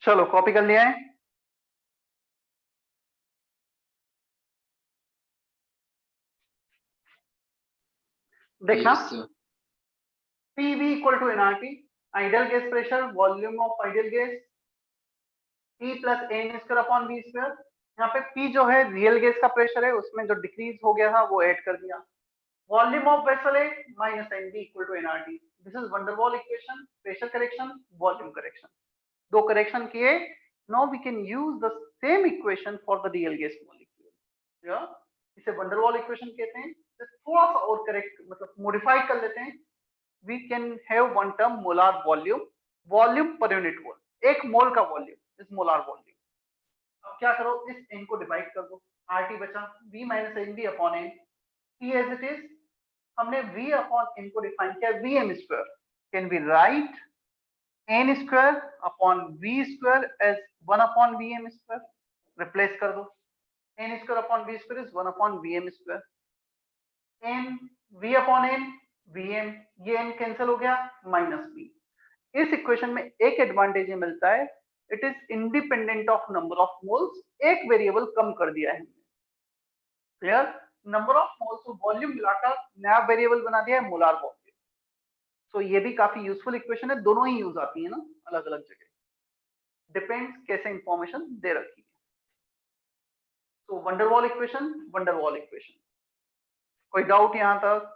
चलो कॉपी कर लिया है। देखना Yes, sir. PV equal to NRT, ideal gas pressure, volume of ideal gas, P plus N square upon V square. यहाँ पे P जो है रियल गैस का प्रेशर है, उसमें जो डिक्रीज हो गया था वो ऐड कर दिया। वॉल्यूम ऑफ वेसल है minus n V equal to nRT. This is Van der Waals equation, pressure correction, volume correction, दो करेक्शन किए। Now we can use the same equation for the real gas molecule. इसे Van der Waals equation कहते हैं। थोड़ा सा और correct मतलब मॉडिफाई कर लेते हैं। We can have one term molar volume, volume per unit mole, एक मोल का वॉल्यूम इस मोलार वॉल्यूम। अब क्या करो, इस n को डिवाइड कर दो, RT बचा V minus n V upon n, P as it is. हमने V अपॉन n को डिफाइन किया Vm square. Can be write n square upon V square as 1 upon Vm square. Replace कर दो, n square upon V square is 1 upon Vm square. n V upon n Vm, ये n cancel हो गया, minus V। इस equation में एक advantage ये मिलता है, it is independent of number of moles. एक वेरिएबल कम कर दिया है, क्लियर। नंबर ऑफ मोल्स को वॉल्यूम मिलाकर नया वेरिएबल बना दिया है, मोलार वॉल्यूम। तो ये भी काफी यूजफुल इक्वेशन है, दोनों ही यूज आती है ना अलग अलग जगह, डिपेंड्स कैसे इंफॉर्मेशन दे रखी है। तो वंडरवॉल इक्वेशन, वंडरवॉल इक्वेशन। कोई डाउट यहां तक?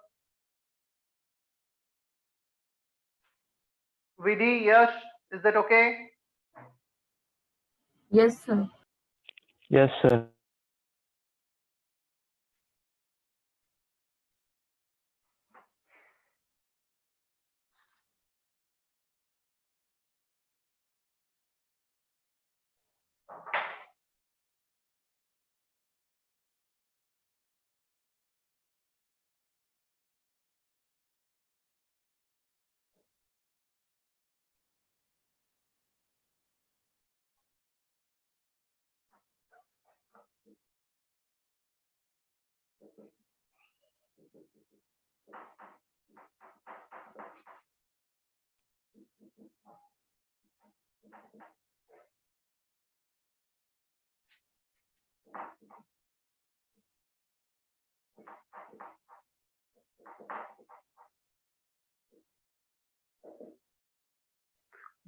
Vidhi, Yash, is that okay? Yes, sir. Yes, sir.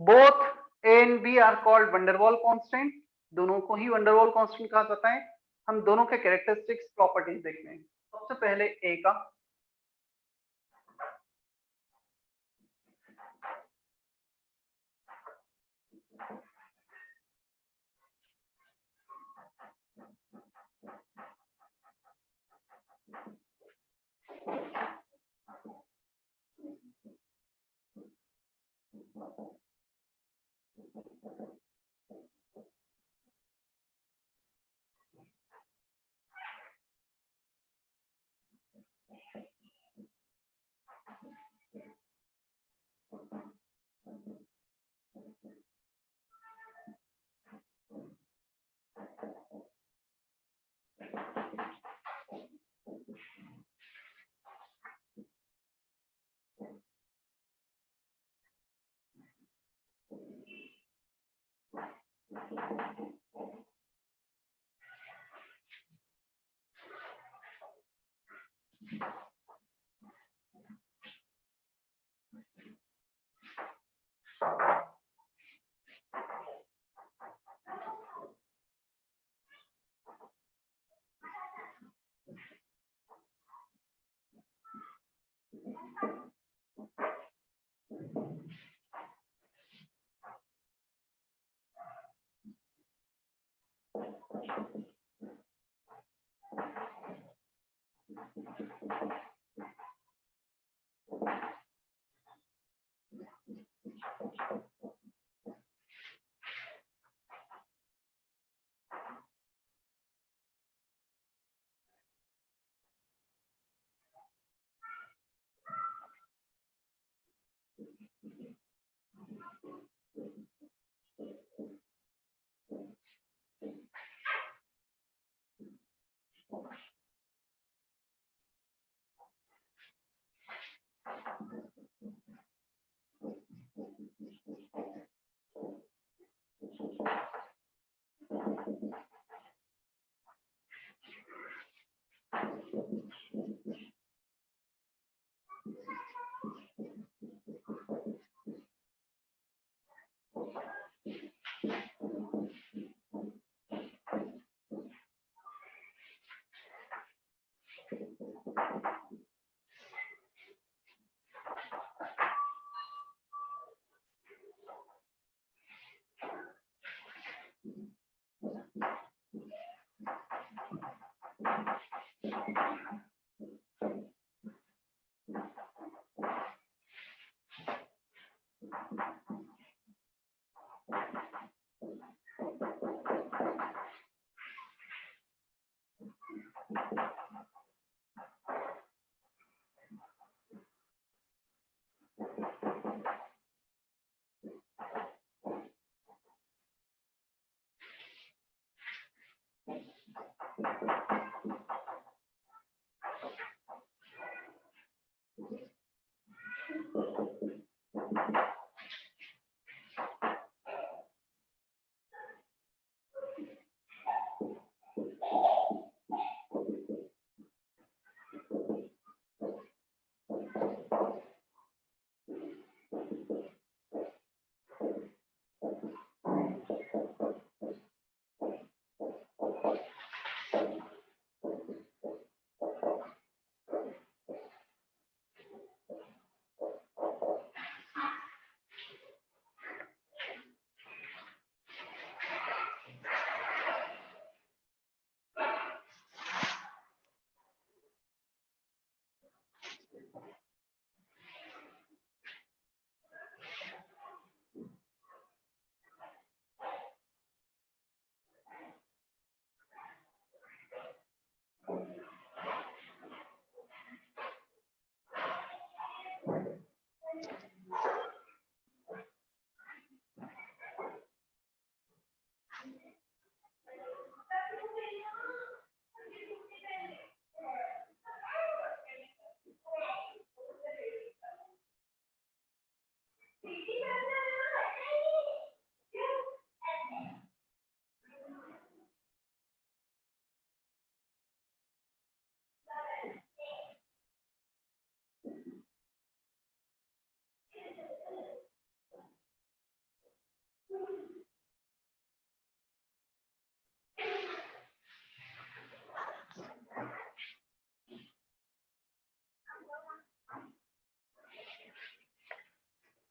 Both A and B are called van der Waal constant. दोनों को ही वंडरवॉल कांस्टेंट कहा जाता है। हम दोनों के कैरेक्टरिस्टिक्स प्रॉपर्टीज देखते हैं। सबसे पहले ए का,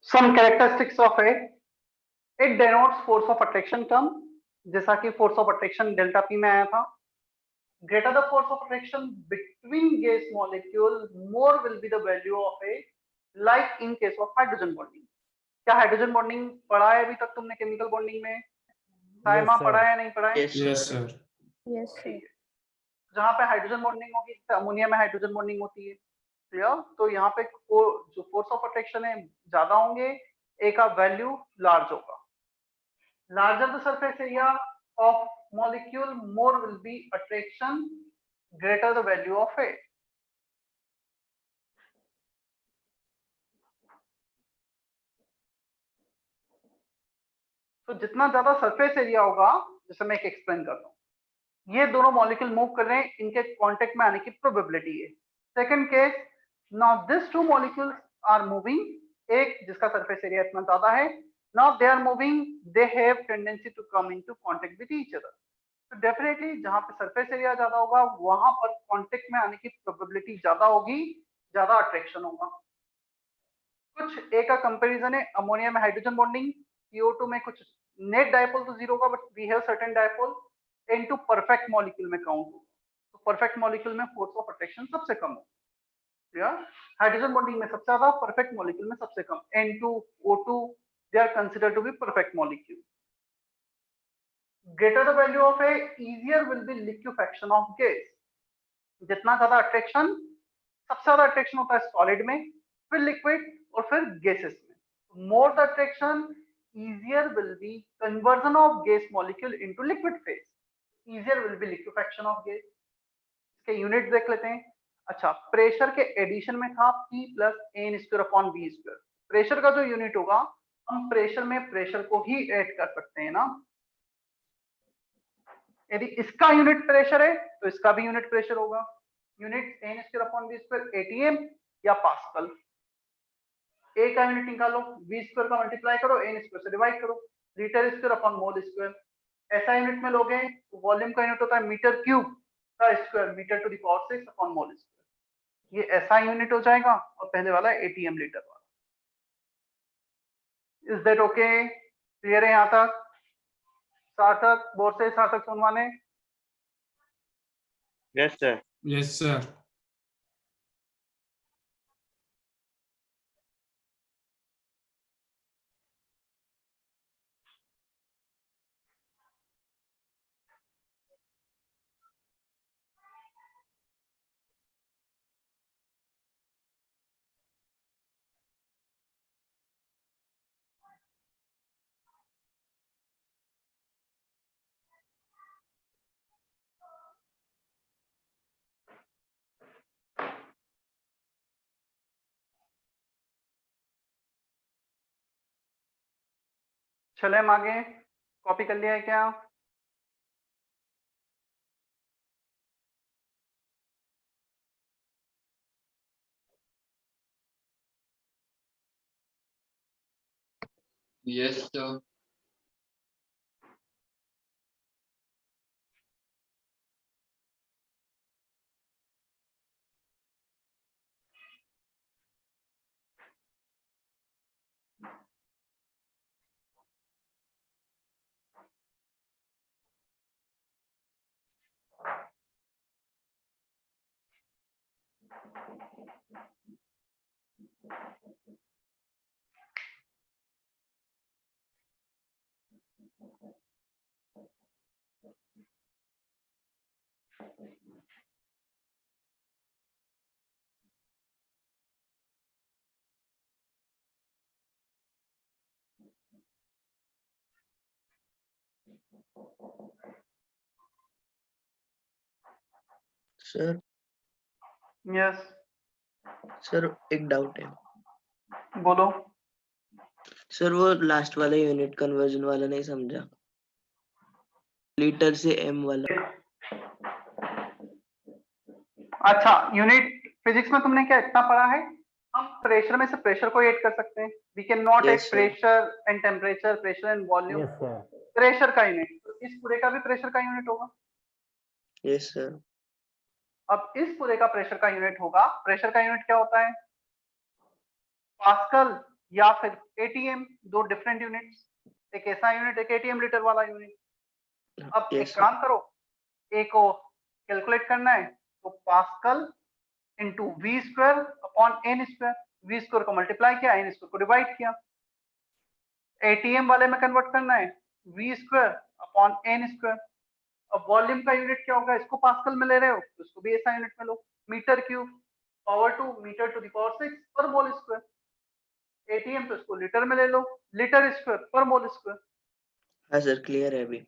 Some characteristics of it denotes force of attraction term, जैसा कि force of attraction delta P में आया था. Greater the force of attraction between gas molecule, more will be the value of A, like in case of hydrogen bonding. क्या hydrogen bonding पढ़ा है अभी तक तुमने केमिकल बॉन्डिंग में? साइमा पढ़ा है नहीं पढ़ा है? Yes, sir. Yes, sir. जहाँ पे हाइड्रोजन बॉन्डिंग होगी, अमोनिया में हाइड्रोजन बॉन्डिंग होती है, क्लियर? तो यहाँ पे जो फोर्स ऑफ अट्रैक्शन है ज्यादा होंगे, ए का वैल्यू लार्ज होगा. Larger the surface area of molecule, more will be attraction, greater the value of A. तो जितना ज्यादा सरफेस एरिया होगा, जैसे मैं एक एक्सप्लेन करता हूँ, ये दोनों मॉलिक्यूल मूव कर रहे हैं, इनके कांटेक्ट में आने की प्रोबेबिलिटी है. Second case, now this two molecules are moving, एक जिसका सरफेस एरिया इतना ज्यादा है, now they are moving, they have tendency to come into contact with each other. तो डेफिनेटली जहां पे सरफेस एरिया ज्यादा होगा, वहां पर कांटेक्ट में आने की प्रोबेबिलिटी ज्यादा होगी, ज्यादा अट्रैक्शन होगा. कुछ ए का कंपैरिजन है, अमोनिया में हाइड्रोजन बॉन्डिंग, CO2 में कुछ नेट डायपोल तो जीरो होगा, but we have certain dipole. Into perfect molecule में काउंट होगा, तो परफेक्ट मॉलिक्यूल में फोर्स ऑफ अट्रैक्शन सबसे कम होगा. हाइड्रोजन बॉन्डिंग में सबसे ज्यादा, परफेक्ट मॉलिक्यूल में सबसे कम. N2O2 they are considered to be perfect molecule. Greater the value of a, easier will be liquefaction of gas. जितना ज्यादा अट्रैक्शन, सबसे ज्यादा अट्रैक्शन होता है सॉलिड में, फिर लिक्विड और फिर गैसेस में. More the attraction, easier will be conversion of gas molecule into liquid phase. Easier will be liquefaction of gas. इसके यूनिट देख लेते हैं. अच्छा, प्रेशर के एडिशन में था P plus N square upon V square. Pressure का जो यूनिट होगा, हम प्रेशर में प्रेशर को ही ऐड कर सकते हैं ना. यदि इसका यूनिट प्रेशर है तो इसका भी यूनिट प्रेशर होगा. Unit n square upon V square ATM या पास्कल. ए का यूनिट निकालो, V स्क्वायर का मल्टीप्लाई करो, एन स्क्वायर से डिवाइड करो, litre square upon mole square. ऐसा यूनिट में लोगे तो वॉल्यूम का यूनिट होता है मीटर क्यूब का square, metre to the power 6 upon mole square. ये ऐसा यूनिट हो जाएगा, और पहले वाला ATM लीटर वाला. Is that okay? क्लियर है यहाँ तक? सार्थक, बोर्ड से सार्थक Sonawane? Yes, sir. Yes, sir. चले हम आगे, कॉपी कर लिया है क्या? Yes sir. Sir yes, sir एक डाउट है बोलो। सर, वो लास्ट वाला यूनिट कन्वर्जन वाला नहीं समझा, लीटर से एम वाला। अच्छा, यूनिट फिजिक्स में तुमने क्या इतना पढ़ा है? हम प्रेशर में से प्रेशर को ऐड कर सकते हैं। We can not Yes, add sir. Pressure and temperature, pressure and volume. Yes, sir. Pressure का यूनिट, तो इस पूरे का भी प्रेशर का यूनिट होगा। Yes sir. अब इस पूरे का प्रेशर का यूनिट होगा। प्रेशर का यूनिट क्या होता है? पास्कल या फिर एटीएम, दो डिफरेंट यूनिट्स। एक ऐसा यूनिट, एक एटीएम लीटर वाला यूनिट। अब एक यस काम करो, ए को कैलकुलेट करना है तो pascal into V square upon n square. V square को मल्टीप्लाई किया, एन स्क्वायर को डिवाइड किया। एटीएम वाले में कन्वर्ट करना है V square upon n square. अब वॉल्यूम का यूनिट क्या होगा? इसको पास्कल में ले रहे हो तो इसको भी ऐसा यूनिट में लो, metre cube power 2 metre to the power 6 पर मोल स्क्वायर। एटीएम तो इसको लीटर में ले लो, लीटर स्क्वायर पर मोल स्क्वायर। हाँ सर, क्लियर है अभी।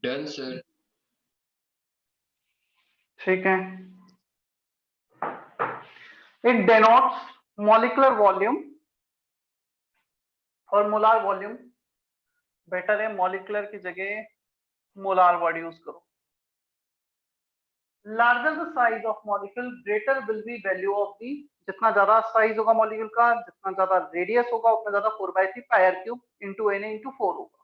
Done sir. ठीक है। इट डेनोट्स मॉलिक्यूलर वॉल्यूम और मोलार वॉल्यूम। बेटर है मॉलिक्यूलर की जगह मोलार वर्ड यूज करो। Larger the size of molecule greater will be value of the. जितना ज्यादा साइज होगा मॉलिक्यूल का, जितना ज्यादा रेडियस होगा, उतना ज्यादा 4/3 pi r cube into n into 4 होगा।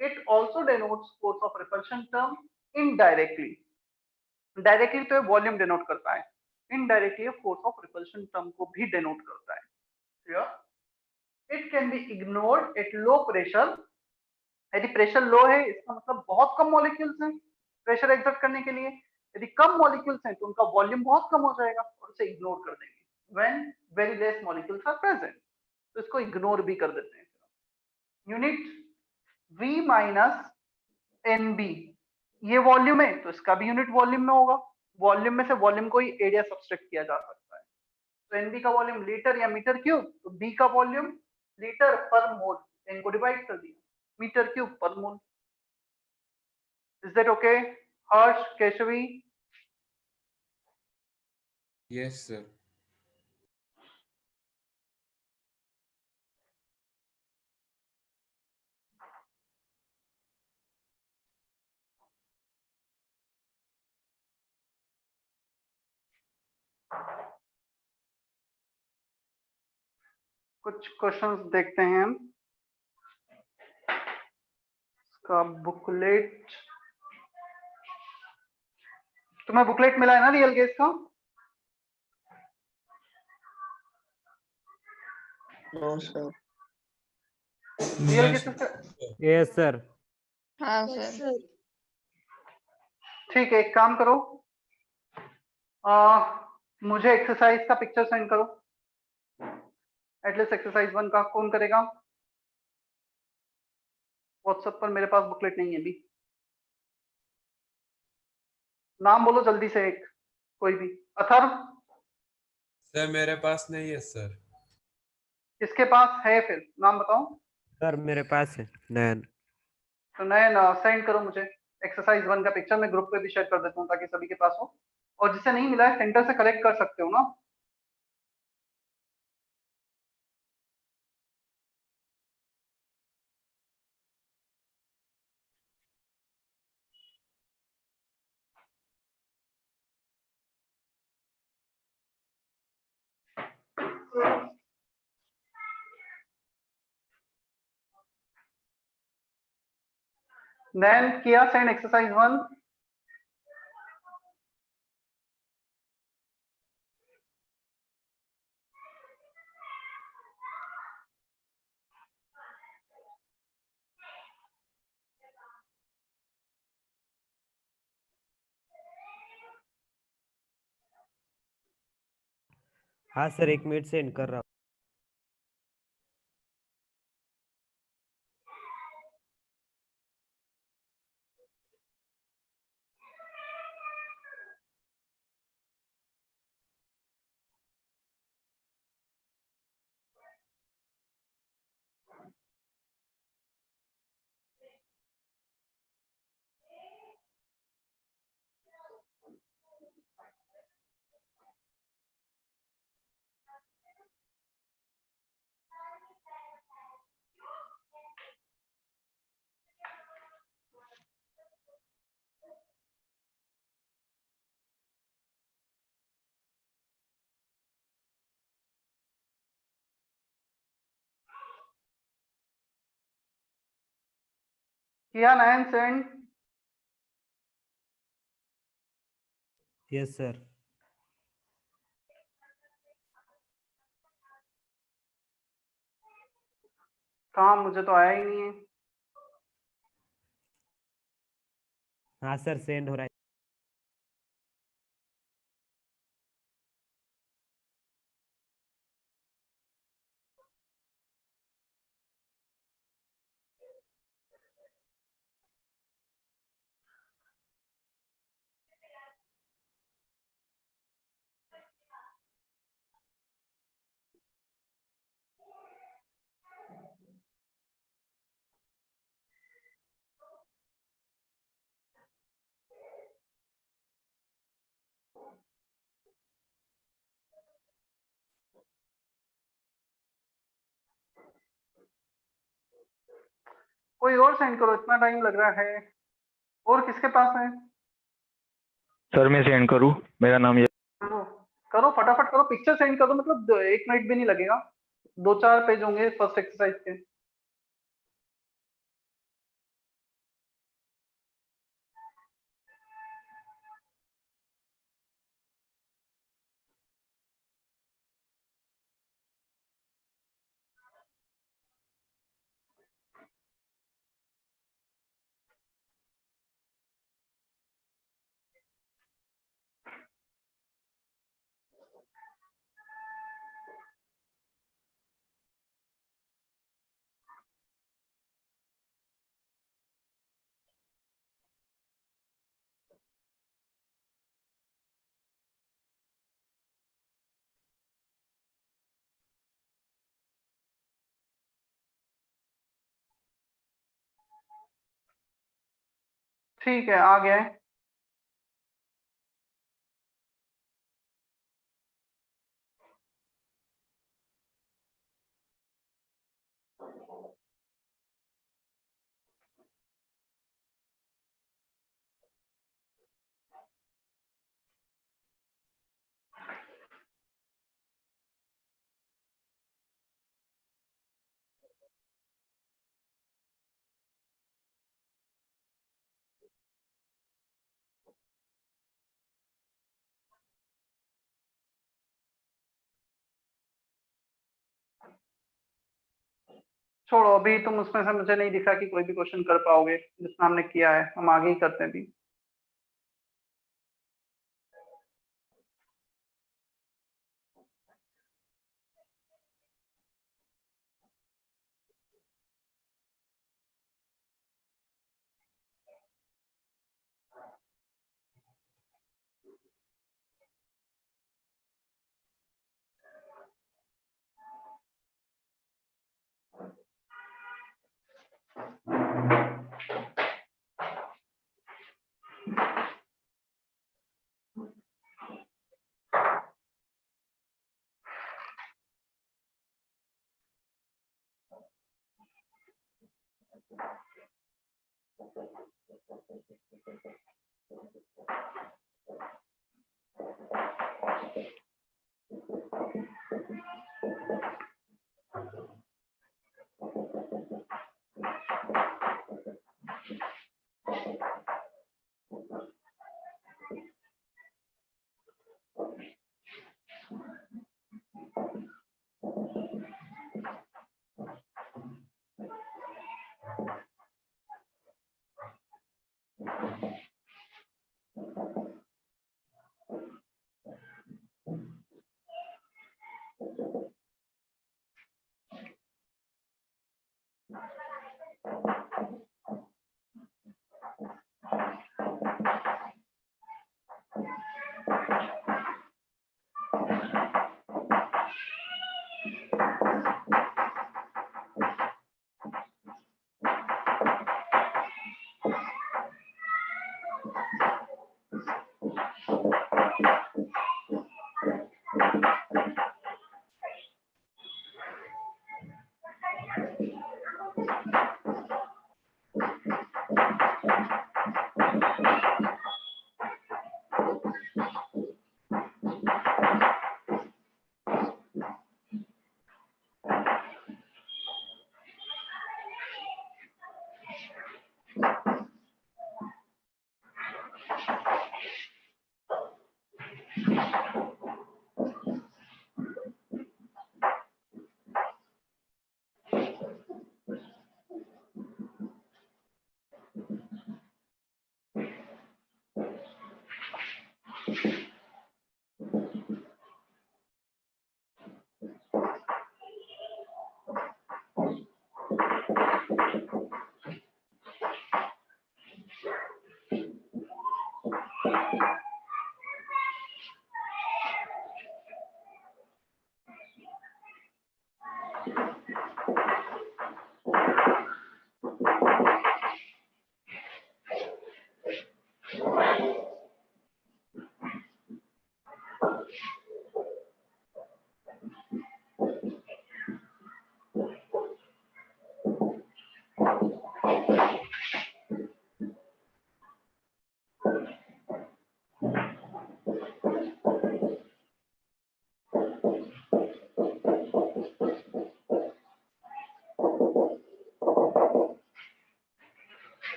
It also denotes force of repulsion term indirectly. Directly तो वॉल्यूम डिनोट करता है, indirectly force of repulsion term को भी डिनोट करता है। Clear? It can be ignored at low pressure. यदि प्रेशर लो है इसका मतलब बहुत कम मॉलिक्यूल्स हैं प्रेशर एक्सर्ट करने के लिए। यदि कम मॉलिक्यूल्स हैं तो उनका वॉल्यूम बहुत कम हो जाएगा और उसे इग्नोर कर देंगे। When very less molecules are present, तो इसको इग्नोर भी कर देते हैं। यूनिट V माइनस NB, ये वॉल्यूम है तो इसका भी यूनिट वॉल्यूम में होगा। वॉल्यूम में से वॉल्यूम को ही एरिया सब्सट्रैक्ट किया जा सकता है। तो NB का वॉल्यूम लीटर या मीटर क्यूब, तो B का वॉल्यूम लीटर पर मोल, N को डिवाइड कर दिया, मीटर क्यूब पर mole. Is that okay Harsh, Keshvi? Yes, sir. कुछ क्वेश्चंस देखते हैं हम। इसका बुकलेट, तुम्हें बुकलेट मिला है ना रियल केस का? No sir. Real Yes. Case Yes, sir. हाँ सर। ठीक है, एक काम करो, मुझे एक्सरसाइज का पिक्चर सेंड करो। एटलीस्ट एक्सरसाइज 1 का कौन करेगा? व्हाट्सएप पर मेरे पास बुकलेट नहीं है अभी। नाम बोलो जल्दी से एक, कोई भी। अथर्व, सर मेरे पास नहीं है सर। किसके पास है फिर नाम बताओ। सर मेरे पास है नयन। तो नयन सेंड करो मुझे एक्सरसाइज 1 का पिक्चर, मैं ग्रुप पे भी शेयर कर देता हूँ ताकि सभी के पास हो। और जिसे नहीं मिला है सेंटर से कलेक्ट कर सकते हो ना। नयन किया सेंड एक्सरसाइज 1? हाँ सर, 1 मिनट सेंड कर रहा हूँ। किया नयन सेंड? Yes sir. कहाँ, मुझे तो आया ही नहीं है। हाँ सर, सेंड हो रहा है। कोई और सेंड करो, इतना टाइम लग रहा है। और किसके पास है? सर मैं सेंड करूँ? मेरा नाम ये करो करो, फटाफट करो, पिक्चर सेंड करो, मतलब 1 मिनट भी नहीं लगेगा, 2-4 पेज होंगे फर्स्ट एक्सरसाइज के। ठीक है, आ गया है। छोड़ो, अभी तुम उसमें से मुझे नहीं दिखा कि कोई भी क्वेश्चन कर पाओगे जितना हमने किया है, हम आगे ही करते हैं अभी।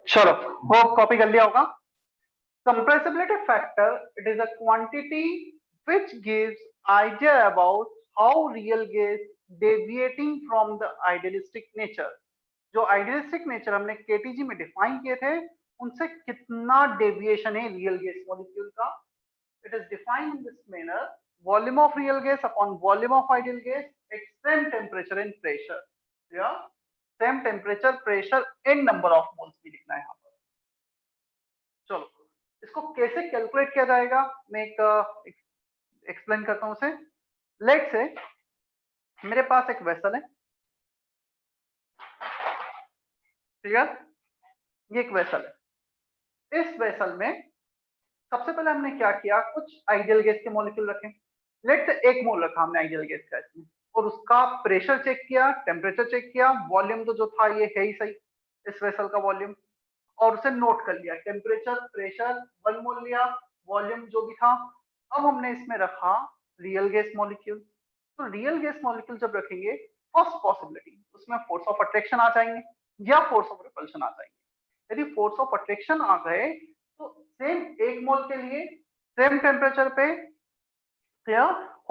चलो वो कॉपी कर लिया होगा। Compressibility factor, it is a quantity which gives idea about how real gas deviating from the idealistic nature. जो आइडियलिस्टिक नेचर हमने केटीजी में डिफाइन किए थे उनसे कितना डेविएशन है रियल गैस मॉलिक्यूल का। It is defined in this manner, volume of real gas upon volume of ideal gas at same temperature and pressure, या same temperature pressure and number of moles भी लिखना है यहाँ पर। चलो इसको कैसे कैलकुलेट किया जाएगा मैं एक एक्सप्लेन करता हूं उसे। लेट से मेरे पास एक वेसल है, ठीक है, ये एक वेसल है। इस वेसल में सबसे पहले हमने क्या किया, कुछ आइडियल गैस के मॉलिक्यूल रखे। लेट से 1 मोल रखा हमने आइडियल गैस का इसमें, और उसका प्रेशर चेक किया, टेम्परेचर चेक किया, वॉल्यूम तो जो था ये है ही सही इस वेसल का वॉल्यूम, और उसे नोट कर लिया, टेम्परेचर प्रेशर 1 मोल लिया, वॉल्यूम जो भी था। अब हमने इसमें रखा रियल गैस मॉलिक्यूल। तो रियल गैस मॉलिक्यूल जब रखेंगे, फर्स्ट पॉसिबिलिटी उसमें फोर्स ऑफ अट्रैक्शन आ जाएंगे या फोर्स ऑफ रिपल्शन आ जाएंगे। यदि फोर्स ऑफ अट्रैक्शन आ गए तो सेम 1 मोल के लिए सेम टेम्परेचर पे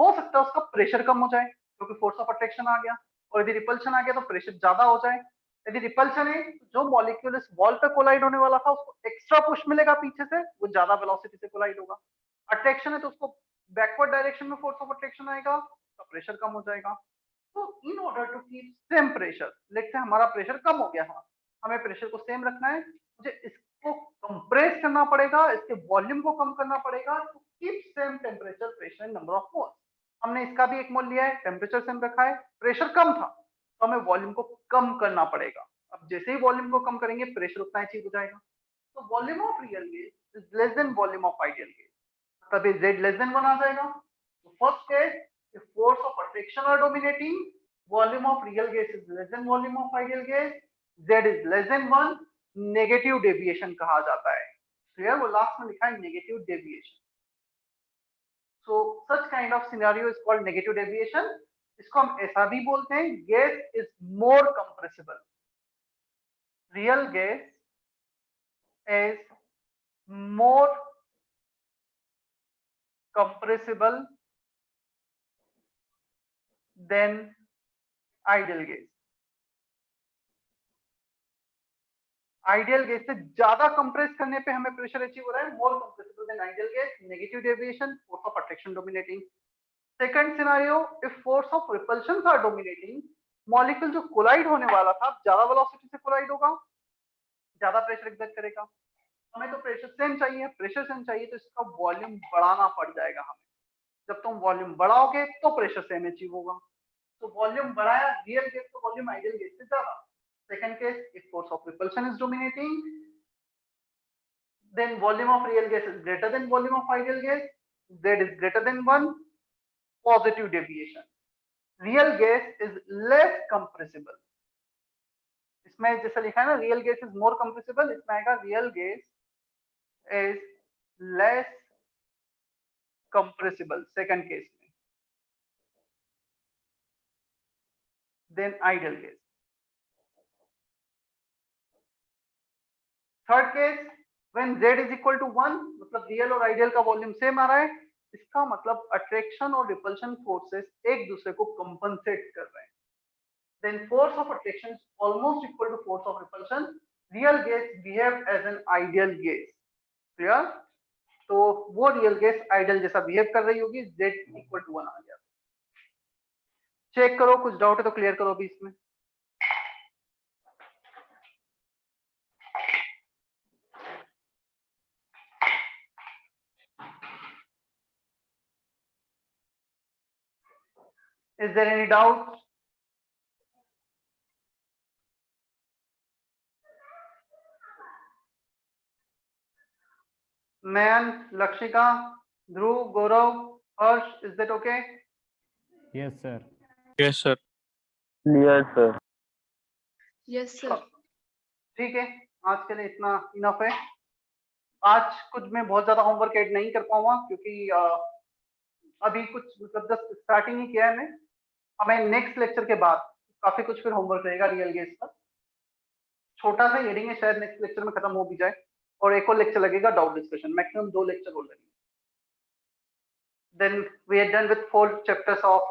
हो सकता है उसका प्रेशर कम हो जाए क्योंकि फोर्स ऑफ अट्रैक्शन आ गया, और यदि रिपल्शन आ गया तो प्रेशर ज्यादा हो जाए। यदि रिपल्शन है तो जो मॉलिक्यूल इस वॉल पे कोलाइड होने वाला था उसको एक्स्ट्रा पुश मिलेगा पीछे से, वो ज्यादा वेलोसिटी से कोलाइड होगा। अट्रैक्शन है तो उसको बैकवर्ड डायरेक्शन में फोर्स ऑफ अट्रैक्शन आएगा तो प्रेशर कम हो जाएगा। तो in order to keep same pressure, let's say हमारा प्रेशर कम हो गया है, हमें प्रेशर को सेम रखना है, मुझे इसको कंप्रेस करना पड़ेगा, इसके वॉल्यूम को कम करना पड़ेगा to keep same temperature pressure and number of moles. हमने इसका भी 1 मोल लिया है, टेम्परेचर सेम रखा है, प्रेशर कम था तो हमें वॉल्यूम को कम करना पड़ेगा। अब जैसे ही वॉल्यूम को कम करेंगे प्रेशर उतना अचीव हो जाएगा। तो volume of real gas is less than volume of ideal gas, तभी Z लेस देन 1 आ जाएगा। तो first case, if force of attraction are dominating, volume of real gas is less than volume of ideal gas, Z is less than 1, negative deviation कहा जाता है। Clear, वो last में लिखा है negative deviation. So such kind of scenario is called negative deviation. इसको हम ऐसा भी बोलते हैं, gas is more compressible, real gas is more compressible then ideal gas. Ideal gas से ज्यादा कंप्रेस करने पे हमें प्रेशर अचीव हो रहा है, more compressible then ideal gas, negative deviation, force of attraction dominating. Second scenario, if force of repulsion are dominating, molecule जो collide होने वाला था ज्यादा वेलोसिटी से कोलाइड होगा, ज्यादा प्रेशर एग्जर्ट करेगा। हमें तो प्रेशर सेम चाहिए, प्रेशर सेम चाहिए तो इसका वॉल्यूम बढ़ाना पड़ जाएगा हमें। जब तुम वॉल्यूम बढ़ाओगे तो प्रेशर सेम अचीव होगा। तो वॉल्यूम बढ़ाया, रियल गैस का वॉल्यूम आइडियल गैस से ज्यादा। Second case, if force of repulsion is dominating, then volume of real gas is greater than volume of ideal gas, Z is greater than 1, positive deviation, real gas is less compressible। इसमें जैसा लिखा है ना real gas is more compressible, इसमें आएगा real gas is less compressible second case में then ideal gas। Third case, when Z is equal to 1, मतलब real और आइडियल का वॉल्यूम सेम आ रहा है, इसका मतलब अट्रैक्शन और रिपल्शन फोर्सेस एक दूसरे को कंपनसेट कर रहे हैं। Then force of attraction is almost equal to force of repulsion, real gas behave as an ideal gas. Clear, तो वो रियल गैस आइडियल जैसा बिहेव कर रही होगी, Z इक्वल टू 1 आ गया। चेक करो, कुछ डाउट है तो क्लियर करो अभी इसमें। Is there any doubt? Man, Lakshika, Dhruv, Gaurav, Harsh, is that okay? Yes, sir. Yes, sir. Yes, sir. Yes, sir. ठीक है, आज के लिए इतना इनफ है। आज कुछ मैं बहुत ज्यादा होमवर्क ऐड नहीं कर पाऊंगा क्योंकि अभी कुछ मतलब जस्ट स्टार्टिंग ही किया है मैं। हमें नेक्स्ट लेक्चर के बाद काफी कुछ फिर होमवर्क रहेगा रियल गैस का। छोटा सा हेडिंग है, शायद नेक्स्ट लेक्चर में खत्म हो भी जाए, और एक और लेक्चर लगेगा डाउट डिस्कशन, मैक्सिमम 2 लेक्चर हो लगेंगे। Then we are done with 4 chapters of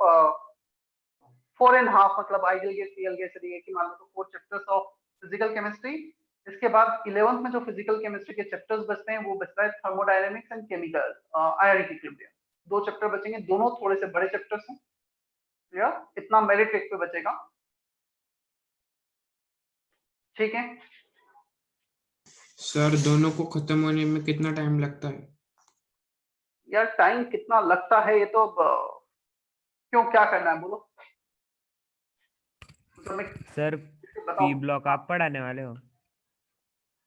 4.5, मतलब ideal gas, real gas, reactive, मान लो तो 4 चैप्टर्स ऑफ फिजिकल केमिस्ट्री। इसके बाद 11th में जो फिजिकल केमिस्ट्री के चैप्टर्स बचते हैं वो बचता है thermodynamics and chemical ionic equilibrium. 2 chapter बचेंगे, दोनों थोड़े से बड़े चैप्टर्स हैं, या इतना मेरिट एक पे बचेगा, ठीक है। सर दोनों को खत्म होने में कितना टाइम लगता है? यार टाइम कितना लगता है ये तो क्यों, क्या करना है बोलो। तो मैं सर बताऊं? पी ब्लॉक आप पढ़ाने वाले हो?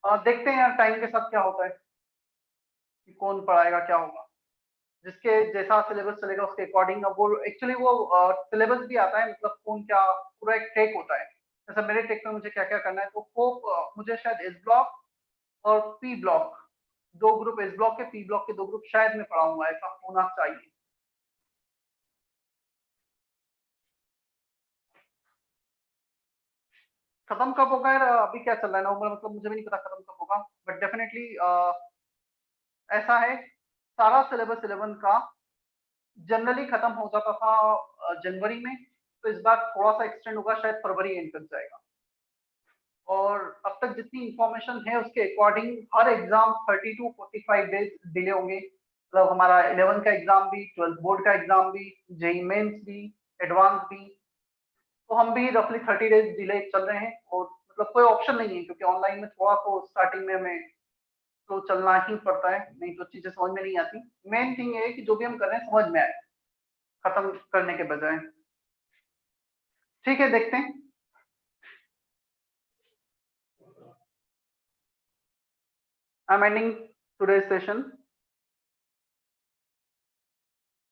देखते हैं यार टाइम के साथ क्या होता है, कि कौन पढ़ाएगा क्या होगा, जिसके जैसा सिलेबस चलेगा उसके अकॉर्डिंग। अब वो एक्चुअली वो सिलेबस भी आता है, मतलब कौन क्या, पूरा एक टेक होता है। जैसे मेरे टेक में मुझे क्या क्या करना है, तो होप मुझे शायद एस ब्लॉक और P block, 2 group S block के, पी ब्लॉक के 2 ग्रुप शायद मैं पढ़ाऊंगा, ऐसा होना चाहिए। खत्म कब होगा यार, अभी क्या चल रहा है नवंबर, मतलब मुझे भी नहीं पता खत्म कब होगा, बट डेफिनेटली ऐसा है, सारा सिलेबस 11 का जनरली खत्म हो जाता था जनवरी में, तो इस बार थोड़ा सा एक्सटेंड होगा, शायद फरवरी एंड तक जाएगा। और अब तक जितनी इंफॉर्मेशन है उसके according her exam 30 to 45 days delay होंगे, मतलब हमारा 11 का एग्जाम भी, 12th बोर्ड का एग्जाम भी, जेई मेंस भी, एडवांस भी, तो हम भी रफली 30 डेज डिले चल रहे हैं। और मतलब कोई ऑप्शन नहीं है, क्योंकि ऑनलाइन में थोड़ा तो स्टार्टिंग में हमें तो चलना ही पड़ता है, नहीं तो चीजें समझ में नहीं आती। मेन थिंग ये है कि जो भी हम कर रहे हैं समझ में आए, खत्म करने के बजाय, ठीक है। देखते हैं, I am ending today's session.